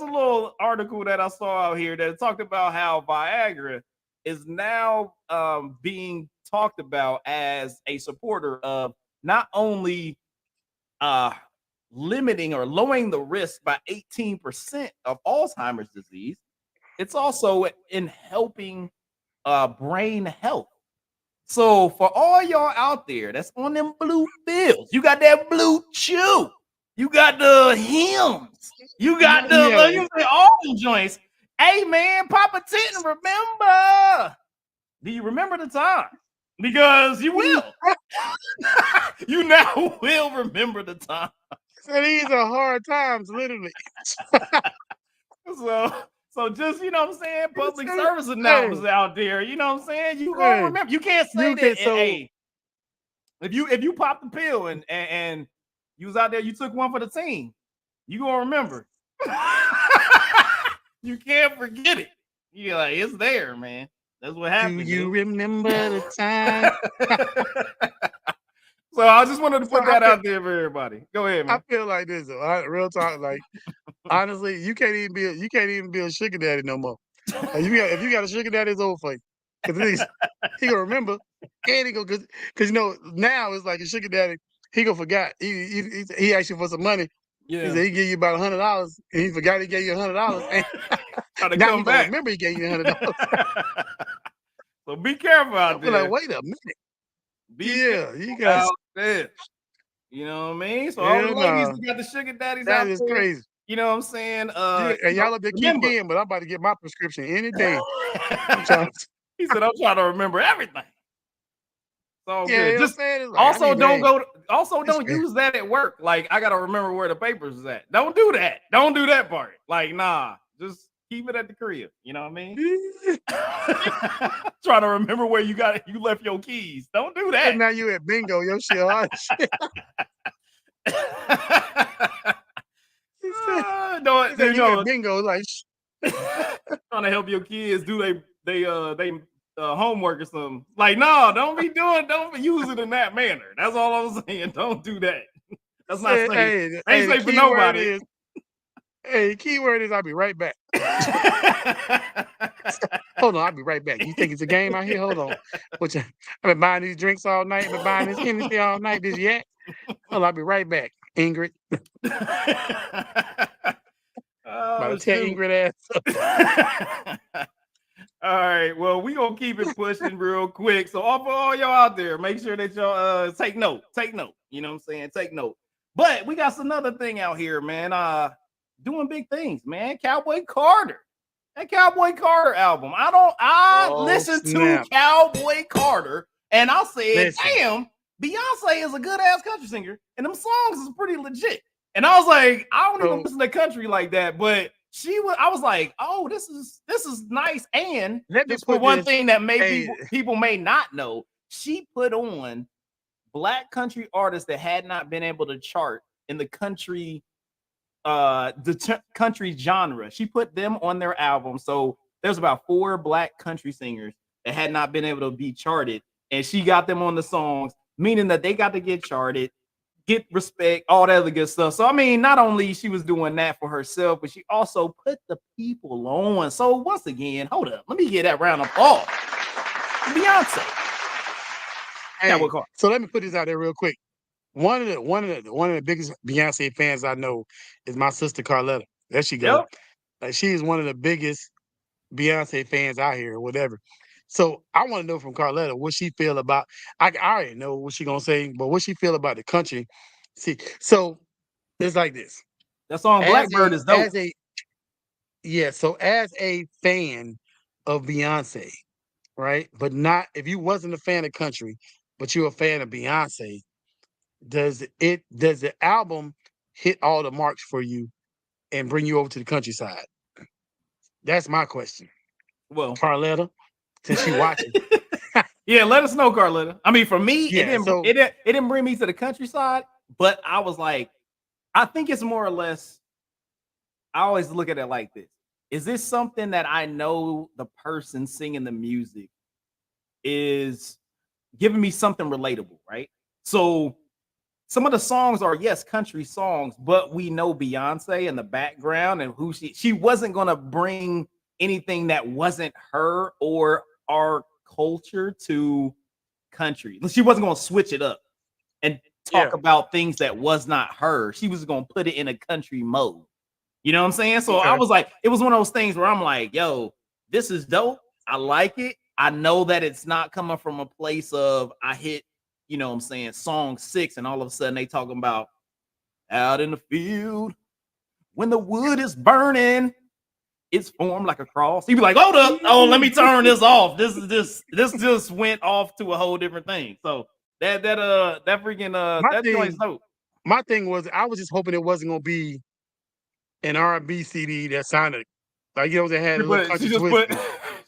S3: a little article that I saw out here that talked about how Viagra is now being talked about as a supporter of not only limiting or lowering the risk by 18% of Alzheimer's disease, it's also in helping brain health. So for all y'all out there that's on them blue pills, you got that blue chew, you got the hymns, you got the you say all them joints. Hey man, Papa Titten, remember? Do you remember the time? Because you will. You now will remember the time.
S4: So these are hard times, literally.
S3: So just, you know what I'm saying, public service announcements out there, you know what I'm saying? You gonna remember. You can't say that. Hey, if you pop the pill and you was out there, you took one for the team, you gonna remember. You can't forget it. You're like, it's there, man. That's what happened.
S4: Do you remember the time?
S3: So I just wanted to put that out there for everybody. Go ahead, man.
S4: I feel like this though. Real talk, like honestly, you can't even be a sugar daddy no more. Like, if you got a sugar daddy, it's over for you. Because he gonna remember, and he go because you know now it's like a sugar daddy. He gonna forgot. He asked you for some money.
S3: Yeah.
S4: He said he gave you about $100, and he forgot he gave you $100.
S3: Try to
S4: now
S3: come
S4: he
S3: back.
S4: Remember he gave you $100.
S3: So be careful out there.
S4: Like, wait a minute. You got
S3: this. You know what I mean? So all the ladies who got the sugar daddies
S4: that
S3: out
S4: is
S3: there,
S4: crazy.
S3: You know what I'm saying?
S4: And y'all up there keep in, but I'm about to get my prescription any day.
S3: He said, I'm trying to remember everything. So good. Just
S4: like,
S3: also don't use that at work. Like, I gotta remember where the papers is at. Don't do that. Don't do that part. Like, nah, just keep it at the crib. You know what I mean? Trying to remember where you left your keys. Don't do that.
S4: And now you at bingo, your shit hard shit. Bingo, like
S3: trying to help your kids do they homework or something. Like, no, don't be use it in that manner. That's all I'm saying. Don't do that. That's not safe. Ain't safe for nobody.
S4: Keyword is I'll be right back. Hold on, I'll be right back. You think it's a game out here? Hold on. I've been buying these drinks all night. I've been buying this Hennessy all night. This yak. Hold on, I'll be right back. Ingrid. Tell Ingrid ass up.
S3: All right, well, we gonna keep it pushing real quick. So for all y'all out there, make sure that y'all take note. You know what I'm saying? Take note. But we got another thing out here, man. Doing big things, man. Cowboy Carter. That Cowboy Carter album. I listen to Cowboy Carter and I said, damn, Beyonce is a good ass country singer, and them songs is pretty legit. And I was like, I don't even listen to country like that, but I was like, oh, this is nice. And this for one thing that people may not know, she put on black country artists that had not been able to chart in the country country genre. She put them on their album. So there's about 4 black country singers that had not been able to be charted, and she got them on the songs, meaning that they got to get charted, get respect, all that other good stuff. So I mean, not only she was doing that for herself, but she also put the people on. So once again, hold up, let me get that round of applause. Beyonce.
S4: Hey, so let me put this out there real quick. One of the biggest Beyonce fans I know is my sister Carletta. There she goes. Yep. Like, she is one of the biggest Beyonce fans out here or whatever. So I want to know from Carletta what she feel about. I already know what she gonna say, but what she feel about the country. See, so it's like this.
S3: That song Blackbird is dope.
S4: So as a fan of Beyonce, right? But not if you wasn't a fan of country, but you're a fan of Beyonce. Does the album hit all the marks for you and bring you over to the countryside? That's my question. Well, Carletta, since you watching,
S3: yeah, let us know, Carletta. I mean, for me, it didn't bring me to the countryside, but I was like, I think it's more or less. I always look at it like this: is this something that I know the person singing the music is giving me something relatable, right? So some of the songs are, yes, country songs, but we know Beyonce in the background and who she wasn't going to bring anything that wasn't her or our culture to country. She wasn't going to switch it up and talk
S4: Yeah.
S3: about things that was not her. She was going to put it in a country mode. You know what I'm saying? So I
S4: Okay.
S3: was like, it was one of those things where I'm like, yo, this is dope. I like it. I know that it's not coming from a place of I hit, you know what I'm saying, song 6, and all of a sudden they talking about out in the field when the wood is burning, it's formed like a cross. You'd be like, hold up, oh, let me turn this off. This just went off to a whole different thing. So that freaking
S4: My
S3: that joint's
S4: thing,
S3: dope.
S4: my thing was I was just hoping it wasn't gonna be an R&B CD that sounded like they had a little country twist.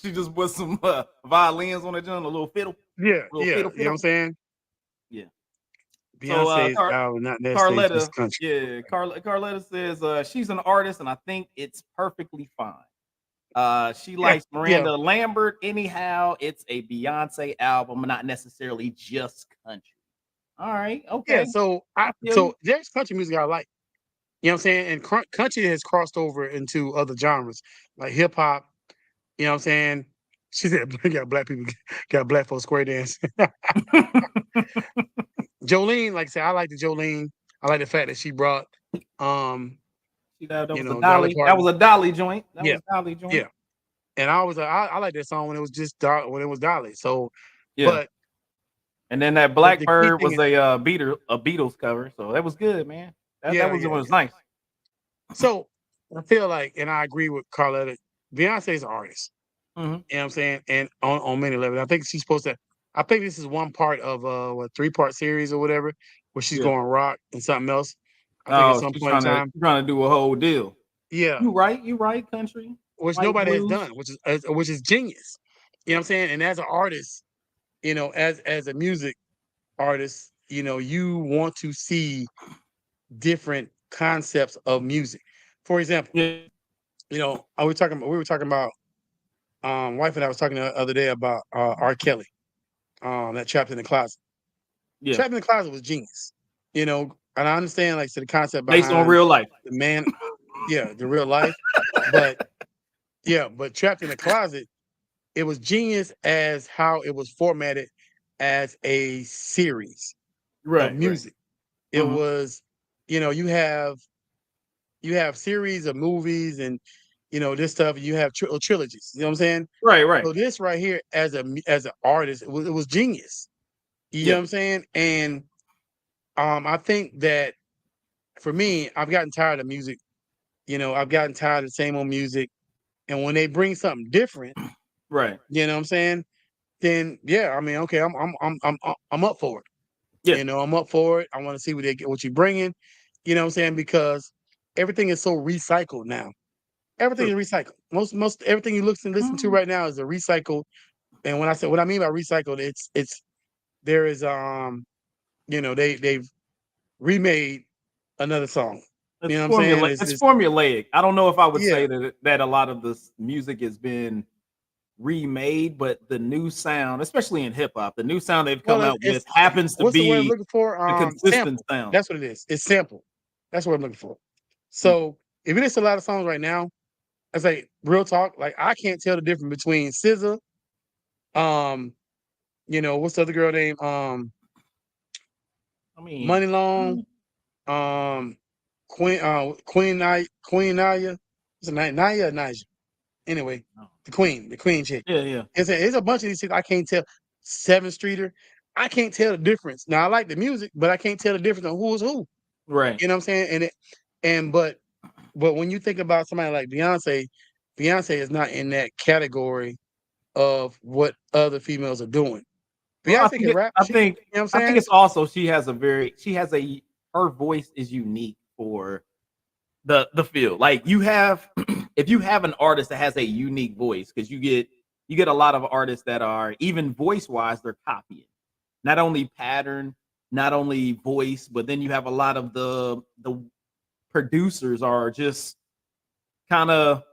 S3: She just put some violins on it, a little fiddle,
S4: Yeah,
S3: little
S4: yeah.
S3: fiddle,
S4: You know what I'm saying?
S3: Yeah. So
S4: Beyonce's album, not necessarily
S3: Carletta,
S4: just country.
S3: yeah, Carletta says she's an artist, and I think it's perfectly fine. She likes
S4: Yeah.
S3: Miranda Lambert. Anyhow, it's a Beyonce album, not necessarily just country. All right,
S4: Yeah,
S3: okay.
S4: so
S3: feel you.
S4: there's country music I like. You know what I'm saying? And country has crossed over into other genres like hip hop. You know what I'm saying? She said, "Got black people, got black folks square dance." Jolene, like I said, I like the Jolene. I like the fact that she brought,
S3: That was a
S4: Dolly
S3: Dolly. That
S4: Parton.
S3: was a Dolly joint. That
S4: Yeah,
S3: was a Dolly joint.
S4: yeah. And I was I like that song when it was just when it was Dolly. So,
S3: Yeah.
S4: but
S3: And then that
S4: the key
S3: Blackbird
S4: thing
S3: was
S4: is,
S3: a Beatles cover, so that was good, man. That
S4: yeah,
S3: was
S4: yeah,
S3: it was
S4: yeah.
S3: nice.
S4: So I feel like, and I agree with Carletta, Beyonce's an artist.
S3: Mhm.
S4: You know what I'm saying? And on many levels. I think she's supposed to I think this is one part of what 3-part series or whatever, where she's
S3: Yeah.
S4: going rock and something else. I think at
S3: Oh,
S4: some
S3: she's
S4: point in time.
S3: trying to do a whole deal.
S4: Yeah.
S3: You right, country,
S4: Which
S3: white
S4: nobody has
S3: blues.
S4: done, which is genius. You know what I'm saying? And as an artist, as a music artist, you want to see different concepts of music. For example,
S3: Yeah,
S4: we were talking about wife and I was talking the other day about R. Kelly, that Trapped in the Closet.
S3: yeah.
S4: Trapped in the Closet was genius, and I understand like so the concept
S3: Based on
S4: behind
S3: real life.
S4: the man, yeah, the real life, but but Trapped in the Closet, it was genius as how it was formatted as a series of
S3: Right.
S4: music. It
S3: Mhm.
S4: was, you have series of movies and this stuff. You have trilogies. You know what I'm saying?
S3: Right.
S4: So this right here, as an artist, it was genius. You know
S3: Yeah.
S4: what I'm saying? And I think that for me, I've gotten tired of music. I've gotten tired of the same old music. And when they bring something different,
S3: Right.
S4: you know what I'm saying? Then yeah, I mean, okay, I'm up for it.
S3: Yeah.
S4: I'm up for it. I want to see what you're bringing. You know what I'm saying? Because everything is so recycled now. Everything
S3: True.
S4: is recycled. Most everything you listen to right now is a recycled. And what I mean by recycled, it's there is they've remade another song. You know what I'm saying?
S3: It's formulaic. I don't know if I would
S4: Yeah.
S3: say that a lot of this music has been remade, but the new sound, especially in hip hop, the new sound they've come
S4: Well,
S3: out with happens to
S4: what's the word I'm
S3: be
S4: looking for?
S3: the consistent
S4: Sample.
S3: sound.
S4: That's what it is. It's sample. That's what I'm looking for.
S3: Mm.
S4: So if you listen to a lot of songs right now, I say real talk. Like I can't tell the difference between SZA, um, what's the other girl name?
S3: I mean,
S4: Money Long, um, Queen Naya. What's her name? Naya or Naja? Anyway, the Queen chick.
S3: yeah.
S4: It's a bunch of these chicks I can't tell. Seven Streeter, I can't tell the difference. Now I like the music, but I can't tell the difference on who is who.
S3: Right.
S4: You know what I'm saying? But when you think about somebody like Beyonce, Beyonce is not in that category of what other females are doing.
S3: Well,
S4: Beyonce can rap. You know what I'm
S3: I think
S4: saying?
S3: it's also her voice is unique for the field. Like you have if you have an artist that has a unique voice, because you get a lot of artists that are even voice wise, they're copying. Not only pattern, not only voice, but then you have a lot of the producers are just kind of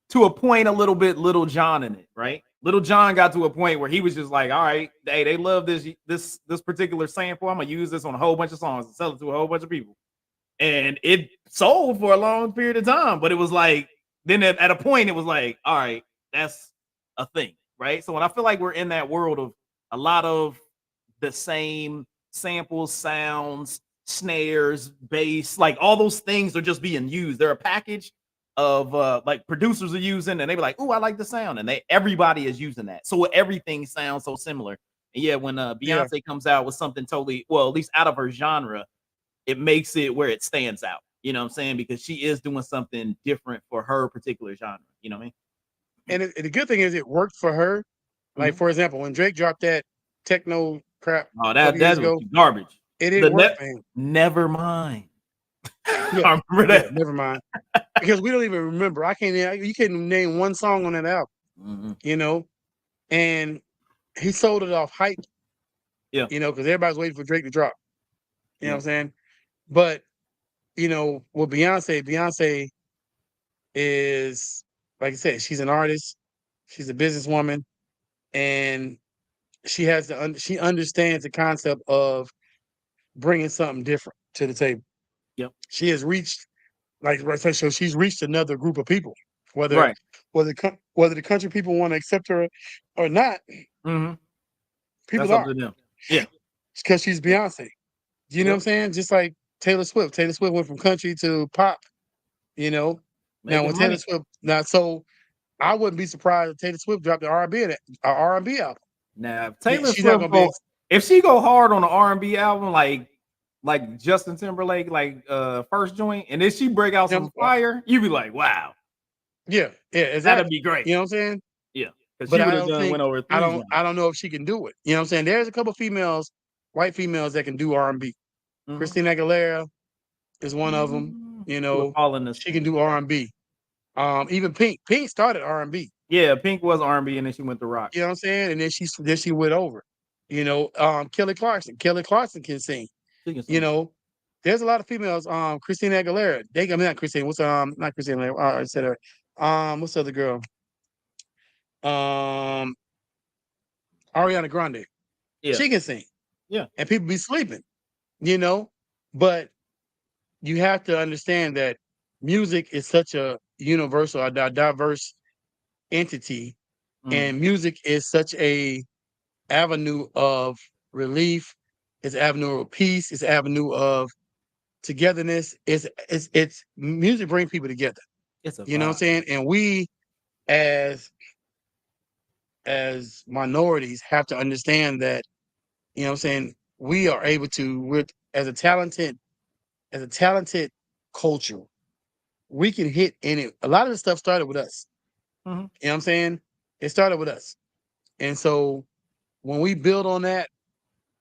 S3: to a point a little bit Little John in it, right? Little John got to a point where he was just like, all right, hey, they love this particular sample. I'm gonna use this on a whole bunch of songs and sell it to a whole bunch of people. And it sold for a long period of time, but it was like, then at a point, it was like, all right, that's a thing, right? So when I feel like we're in that world of a lot of the same samples, sounds, snares, bass, like all those things are just being used. They're a package of like producers are using, and they be like, "Oh, I like the sound," and everybody is using that, so everything sounds so similar. And yeah, when Beyonce comes out with something totally, well, at least out of her genre, it makes it where it stands out. You know what I'm saying? Because she is doing something different for her particular genre. You know what I mean?
S4: And the good thing is it worked for her. Like, for example, when Drake dropped that techno crap
S3: Oh,
S4: a couple years ago,
S3: garbage.
S4: it didn't work for him.
S3: Never mind.
S4: Yeah,
S3: I remember that.
S4: never mind. Because we don't even remember. You can't name one song on that album. You know, and he sold it off hype.
S3: Yeah.
S4: You know, because everybody's waiting for Drake to drop. You know what I'm saying? But you know, with Beyonce is, like I said, she's an artist, she's a businesswoman, and she has she understands the concept of bringing something different to the table.
S3: Yep.
S4: She has reached, like I said, so she's reached another group of people, whether the country people want to accept her or not. People
S3: That's
S4: are.
S3: up to them. Yeah.
S4: Because she's Beyonce. You know what I'm saying? Just like Taylor Swift. Taylor Swift went from country to pop. You know, now when Taylor Swift, so I wouldn't be surprised if Taylor Swift dropped an R&B album.
S3: Now, Taylor Swift, if she go hard on an R&B album like Justin Timberlake, like first joint, and then she break out some fire, you be like, wow.
S4: Yeah, exactly.
S3: That'd be great.
S4: You know what I'm saying?
S3: Yeah.
S4: But I don't know if she can do it. You know what I'm saying? There's a couple females, white females that can do R&B. Christina Aguilera is one of them. You know, she can do R&B. Even Pink started R&B.
S3: Yeah, Pink was R&B, and then she went to rock.
S4: You know what I'm saying? And then she went over. You know, Kelly Clarkson can sing. You know, there's a lot of females. Christina Aguilera. Not Christina. Not Christina Aguilera. I said her. What's the other girl? Ariana Grande.
S3: Yeah.
S4: She can sing.
S3: Yeah.
S4: And people be sleeping. You know, but you have to understand that music is such a universal, a diverse entity, and music is such a avenue of relief. It's an avenue of peace. It's an avenue of togetherness. It's music brings people together. You know what I'm saying? And we as minorities have to understand that, you know what I'm saying, we are able to, as a talented culture, we can hit in it. A lot of the stuff started with us. You know what I'm saying? It started with us. And so when we build on that,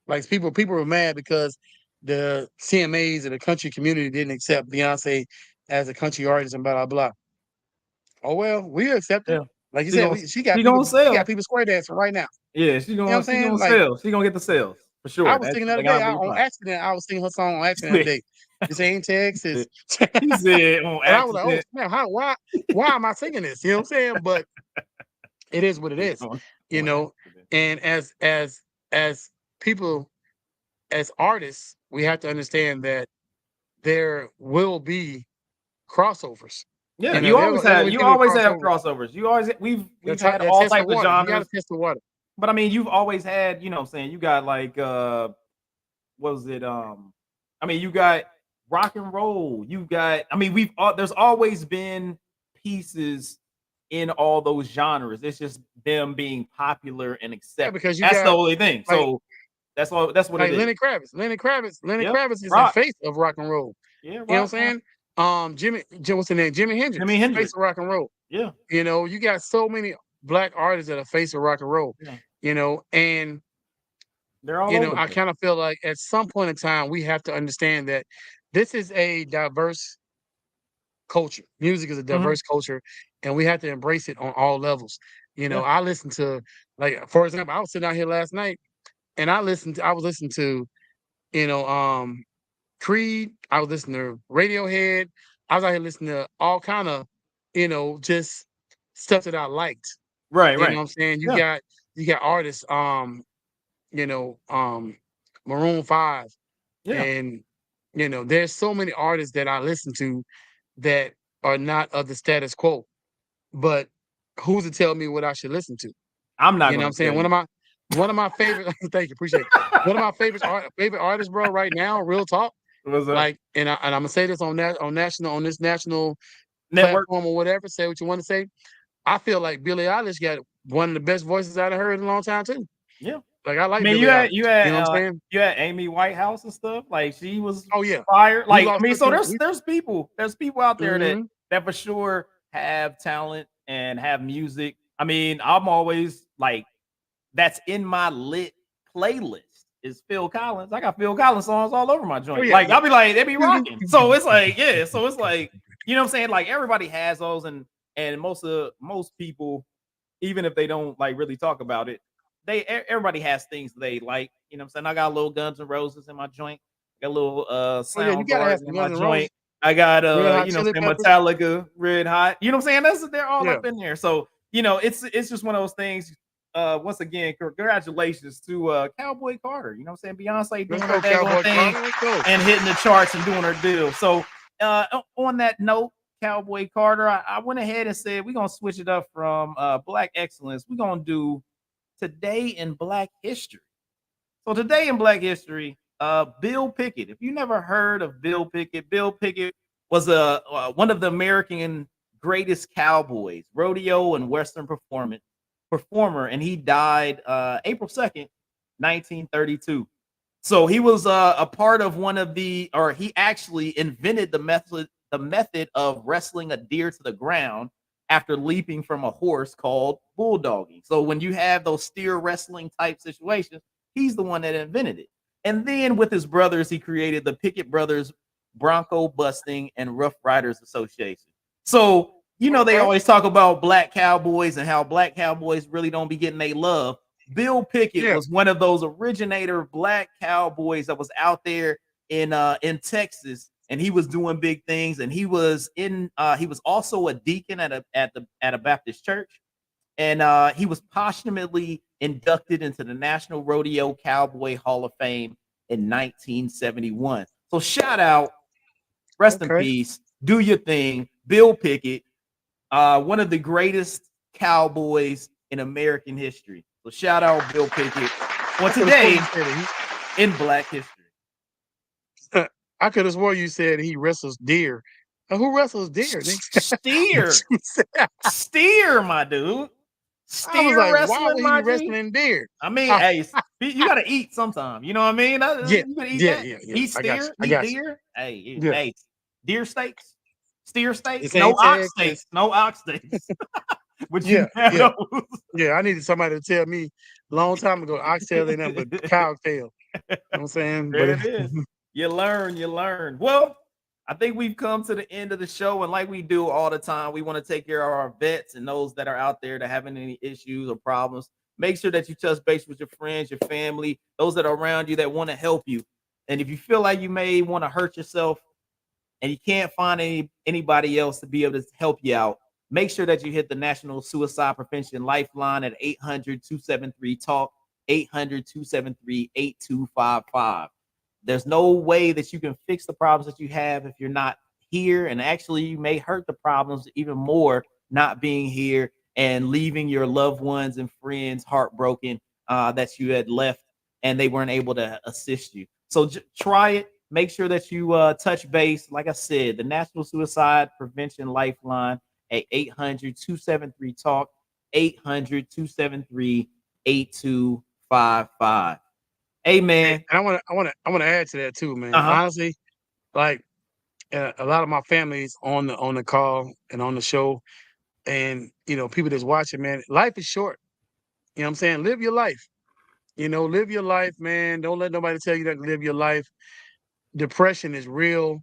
S4: like people were mad because the CMAs and the country community didn't accept Beyonce as a country artist and blah blah blah. Oh well, we accept it. Yeah. Like you said, she got people square dancing right now.
S3: Yeah, she's gonna sell. She's gonna get the sales for sure.
S4: I was singing the other day on accident. I was singing her song on accident today. This ain't Texas.
S3: He said on accident. And I was like,
S4: oh man, why am I singing this? You know what I'm saying? But it is what it is. You know, and as people, as artists, we have to understand that there will be crossovers.
S3: Yeah, you always have crossovers. We've had all types of genres.
S4: You gotta test the water.
S3: But I mean, you've always had, you know what I'm saying, you got like what was it? I mean, you got rock and roll, there's always been pieces in all those genres. It's just them being popular and accepted.
S4: Because
S3: that's the only thing. So that's what it is.
S4: Lenny Kravitz is the face of rock and roll. Yeah, you know what I'm saying? What's the name? Jimi Hendrix. Face of rock and roll.
S3: Yeah.
S4: You know, you got so many black artists that are face of rock and roll. Yeah. You know, and
S3: they're all
S4: I kind of feel like at some point in time we have to understand that this is a diverse culture. Music is a diverse culture, and we have to embrace it on all levels. You know, I listen to, like, for example, I was sitting out here last night and I was listening to, Creed, I was listening to Radiohead, I was out here listening to all kind of, just stuff that I liked.
S3: Right,
S4: You know
S3: right.
S4: what I'm saying?
S3: Yeah,
S4: You got artists, you know, Maroon 5,
S3: yeah.
S4: and there's so many artists that I listen to that are not of the status quo. But who's to tell me what I should listen to?
S3: I'm not
S4: You know what
S3: gonna
S4: I'm saying?
S3: tell you.
S4: One of my favorite thank you, appreciate it. One of my favorite artists, bro, right now, real talk.
S3: What's up?
S4: Like, and I'm gonna say this on this national
S3: Network.
S4: platform or whatever. Say what you want to say. I feel like Billie Eilish got one of the best voices I've heard in a long time too.
S3: Yeah.
S4: Like I
S3: I
S4: like
S3: mean,
S4: Billie Eilish.
S3: you
S4: You
S3: had
S4: know what I'm saying?
S3: you had Amy Whitehouse and stuff. Like she was
S4: Oh yeah,
S3: fire.
S4: we
S3: Like I
S4: lost
S3: mean,
S4: her
S3: so
S4: too.
S3: there's people out there
S4: Mhm.
S3: that for sure have talent and have music. I mean, I'm always like that's in my lit playlist is Phil Collins. I got Phil Collins songs all over my
S4: Oh
S3: joint.
S4: yeah,
S3: Like
S4: yeah.
S3: I'll be like, they be rocking. So it's like, yeah. So it's like, you know what I'm saying? Like everybody has those, and most people, even if they don't like really talk about it, everybody has things they like. You know what I'm saying? I got a little Guns N' Roses in my joint. Got a little
S4: Oh yeah, you gotta have
S3: Soundgarden
S4: some
S3: in my
S4: Guns N' Roses,
S3: joint. I got
S4: Red Hot
S3: you know
S4: Chili
S3: what I'm
S4: Peppers.
S3: saying, Metallica, Red Hot. You know what I'm saying? They're all
S4: Yeah,
S3: up in there. So, it's just one of those things. Once again, congratulations to Cowboy Carter. You know what I'm saying? Beyonce
S4: let's
S3: doing her
S4: go,
S3: daggone
S4: Cowboy
S3: thing
S4: Carter. Let's go.
S3: and hitting the charts and doing her deal. So on that note, Cowboy Carter, I went ahead and said we're gonna switch it up from Black Excellence. We're gonna do Today in Black History. So today in Black History, Bill Pickett. If you never heard of Bill Pickett was one of the American greatest cowboys, rodeo and western performer, and he died April 2nd, 1932. So he was a part of or he actually invented the method of wrestling a deer to the ground after leaping from a horse called bulldogging. So when you have those steer wrestling type situations, he's the one that invented it. And then with his brothers, he created the Pickett Brothers Bronco Busting and Rough Riders Association. So, they
S4: Okay.
S3: always talk about black cowboys and how black cowboys really don't be getting their love. Bill Pickett
S4: Yeah.
S3: was one of those originator black cowboys that was out there in Texas, and he was doing big things. And he was also a deacon at a Baptist church, and he was posthumously inducted into the National Rodeo Cowboy Hall of Fame in 1971. So shout out, rest in
S4: Okay.
S3: peace, do your thing, Bill Pickett, one of the greatest cowboys in American history. So shout out Bill Pickett on
S4: I could have sworn
S3: Today
S4: you said that
S3: in Black History.
S4: I could have swore you said he wrestles deer. Who wrestles deer, nigga?
S3: Steer,
S4: You said-
S3: steer, my dude.
S4: I was
S3: Steer
S4: like, why
S3: wrestling,
S4: would he be
S3: my G.
S4: wrestling deer?
S3: I mean,
S4: Ah,
S3: hey, you gotta eat sometime. You know what I mean?
S4: yeah,
S3: You gotta eat
S4: yeah,
S3: that.
S4: yeah, yeah.
S3: Eat
S4: I got you.
S3: steer,
S4: I
S3: eat
S4: got you.
S3: deer. Hey,
S4: Yeah.
S3: hey, deer steaks, steer steaks,
S4: This
S3: no
S4: ain't
S3: ox
S4: Texas.
S3: steaks, no ox steaks. Would you
S4: Yeah,
S3: have
S4: yeah,
S3: those?
S4: yeah. I needed somebody to tell me a long time ago, oxtail ain't nothing but cow tail. You know what I'm saying?
S3: There
S4: But
S3: it is. You learn, you learn. Well, I think we've come to the end of the show, and like we do all the time, we want to take care of our vets and those that are out there that having any issues or problems. Make sure that you touch base with your friends, your family, those that are around you that want to help you. And if you feel like you may want to hurt yourself and you can't find anybody else to be able to help you out, make sure that you hit the National Suicide Prevention Lifeline at 800-273-TALK, 800-273-8255. There's no way that you can fix the problems that you have if you're not here. And actually, you may hurt the problems even more not being here and leaving your loved ones and friends heartbroken that you had left and they weren't able to assist you. So try it. Make sure that you touch base. Like I said, the National Suicide Prevention Lifeline at 800-273-TALK, 800-273-8255. Hey,
S4: hey,
S3: man.
S4: and I want to add to that too, man.
S3: Uh-huh.
S4: Honestly, like a lot of my families on the call and on the show, and people that's watching, man. Life is short. You know what I'm saying? Live your life. Live your life, man. Don't let nobody tell you that to live your life. Depression is real.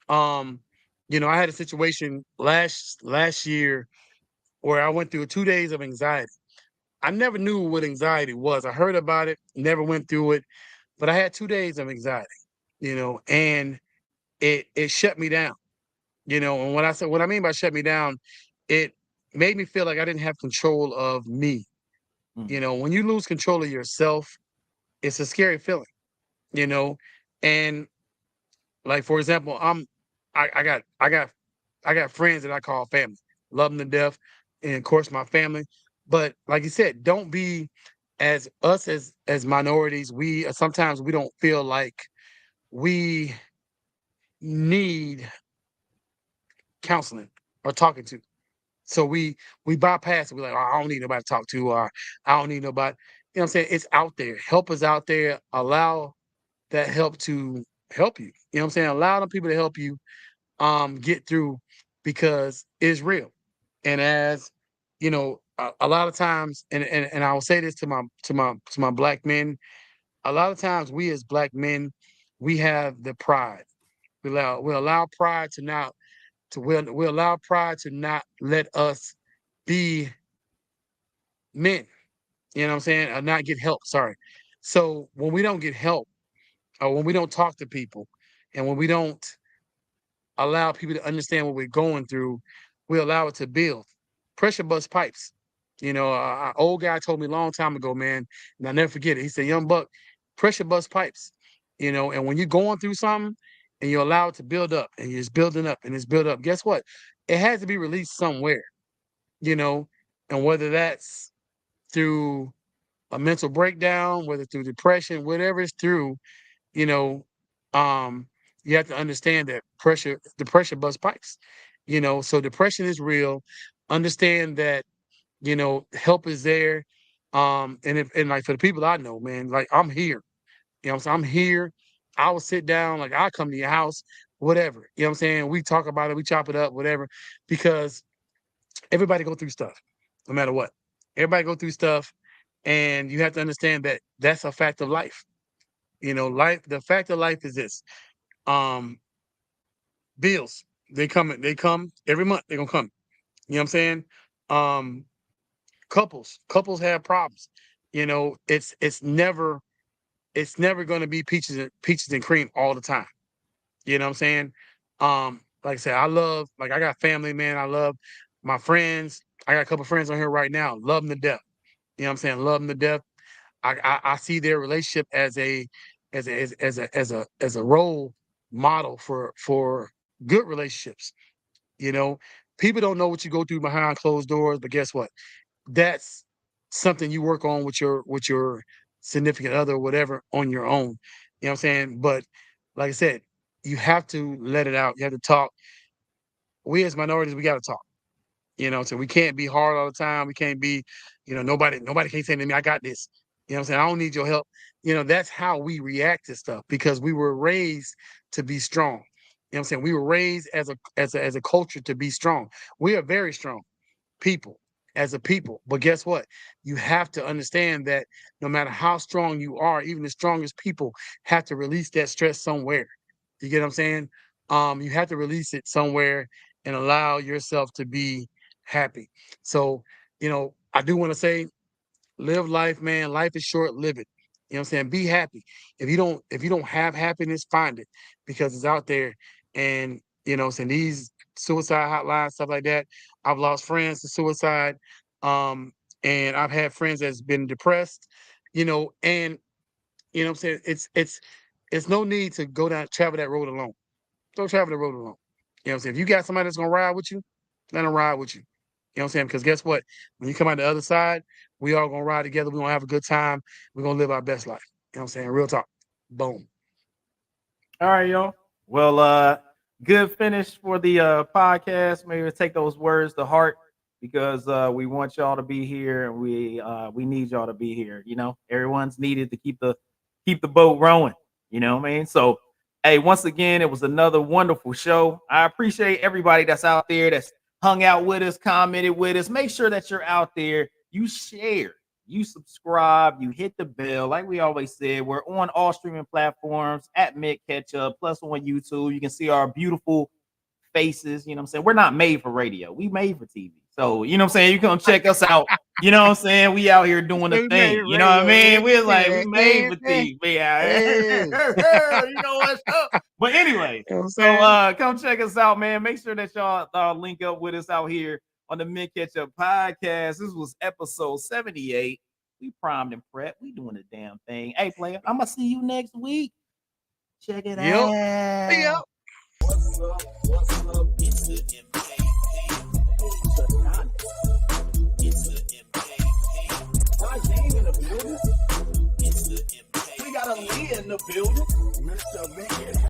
S4: Um, I had a situation last year where I went through 2 days of anxiety. I never knew what anxiety was. I heard about it, never went through it, but I had 2 days of anxiety, and it shut me down. And what I mean by shut me down, it made me feel like I didn't have control of me.
S3: Mhm.
S4: You know, when you lose control of yourself, it's a scary feeling, you know. And like for example, I got friends that I call family, love them to death, and of course my family. But like you said, don't be as us as minorities. We sometimes we don't feel like we need counseling or talking to. So we bypass it. We're like, oh, I don't need nobody to talk to, or I don't need nobody. You know what I'm saying? It's out there. Help is out there. Allow that help to help you. You know what I'm saying? Allow the people to help you get through because it's real. And as you know, a lot of times, and I will say this to my black men, a lot of times we as black men, we have the pride. We allow pride to not to we allow pride to not let us be men. You know what I'm saying? Or not get help. Sorry. So when we don't get help, or when we don't talk to people, and when we don't allow people to understand what we're going through, we allow it to build. Pressure bust pipes. You know, an old guy told me a long time ago, man, and I'll never forget it. He said, "Young buck, pressure bust pipes." You know, and when you're going through something and you allow it to build up, and it's building up and it's built up, guess what? It has to be released somewhere. You know, and whether that's through a mental breakdown, whether through depression, whatever it's through, you know, um, you have to understand that the pressure bust pipes. You know, so depression is real. Understand that, you know, help is there. And like for the people I know, man, like I'm here. You know what I'm saying? I'm here. I will sit down, like I'll come to your house, whatever. You know what I'm saying? We talk about it, we chop it up, whatever, because everybody go through stuff, no matter what. Everybody go through stuff, and you have to understand that that's a fact of life. You know, the fact of life is this. Um, bills, they come every month, they're gonna come. You know what I'm saying? Um, couples have problems. You know, it's never gonna be peaches and cream all the time. You know what I'm saying? Like I said, I got family, man. I love my friends. I got a couple friends on here right now. Love them to death. You know what I'm saying? Love them to death. I see their relationship as a role model for good relationships. You know, people don't know what you go through behind closed doors, but guess what? That's something you work on with your significant other or whatever on your own. You know what I'm saying? But like I said, you have to let it out. You have to talk. We as minorities, we got to talk. You know, so we can't be hard all the time. We can't be, nobody can say to me, I got this. You know what I'm saying? I don't need your help. You know, that's how we react to stuff because we were raised to be strong. You know what I'm saying? We were raised as a culture to be strong. We are very strong people as a people. But guess what? You have to understand that no matter how strong you are, even the strongest people have to release that stress somewhere. You get what I'm saying? You have to release it somewhere and allow yourself to be happy. So, I do want to say, live life, man. Life is short, live it. You know what I'm saying? Be happy. If you don't have happiness, find it because it's out there. And saying these suicide hotlines, stuff like that. I've lost friends to suicide. Um, and I've had friends that's been depressed, and what I'm saying? It's no need to travel that road alone. Don't travel the road alone. You know what I'm saying? If you got somebody that's gonna ride with you, let them ride with you. You know what I'm saying? Because guess what? When you come out the other side, we all gonna ride together. We're gonna have a good time. We're gonna live our best life. You know what I'm saying? Real talk. Boom.
S3: All right, y'all. Well, good finish for the podcast. Maybe take those words to heart because we want y'all to be here and we need y'all to be here. You know, everyone's needed to keep the boat rowing. You know what I mean? So, hey, once again, it was another wonderful show. I appreciate everybody that's out there that's hung out with us, commented with us. Make sure that you're out there. You share, you subscribe, you hit the bell. Like we always said, we're on all streaming platforms at Mick Ketchup, plus on YouTube. You can see our beautiful faces. You know what I'm saying? We're not made for radio. We made for TV. So, you know what I'm saying? You come check us out. You know what I'm saying? We out here doing the thing. You know what I mean? We're like, we made for TV. We out here. You know what's up? But anyway,
S4: You know what I'm
S3: so
S4: saying?
S3: come check us out, man. Make sure that y'all link up with us out here on the Men Ketchup Podcast. This was episode 78. We primed and prepped. We doing the damn thing. Hey, player, I'm gonna see you next week. Check it out.
S4: Yep.
S1: What's up? It's the MVP. It's the MVP. Game in the building. It's the MVP. We got a lead in the building. Mr. Make It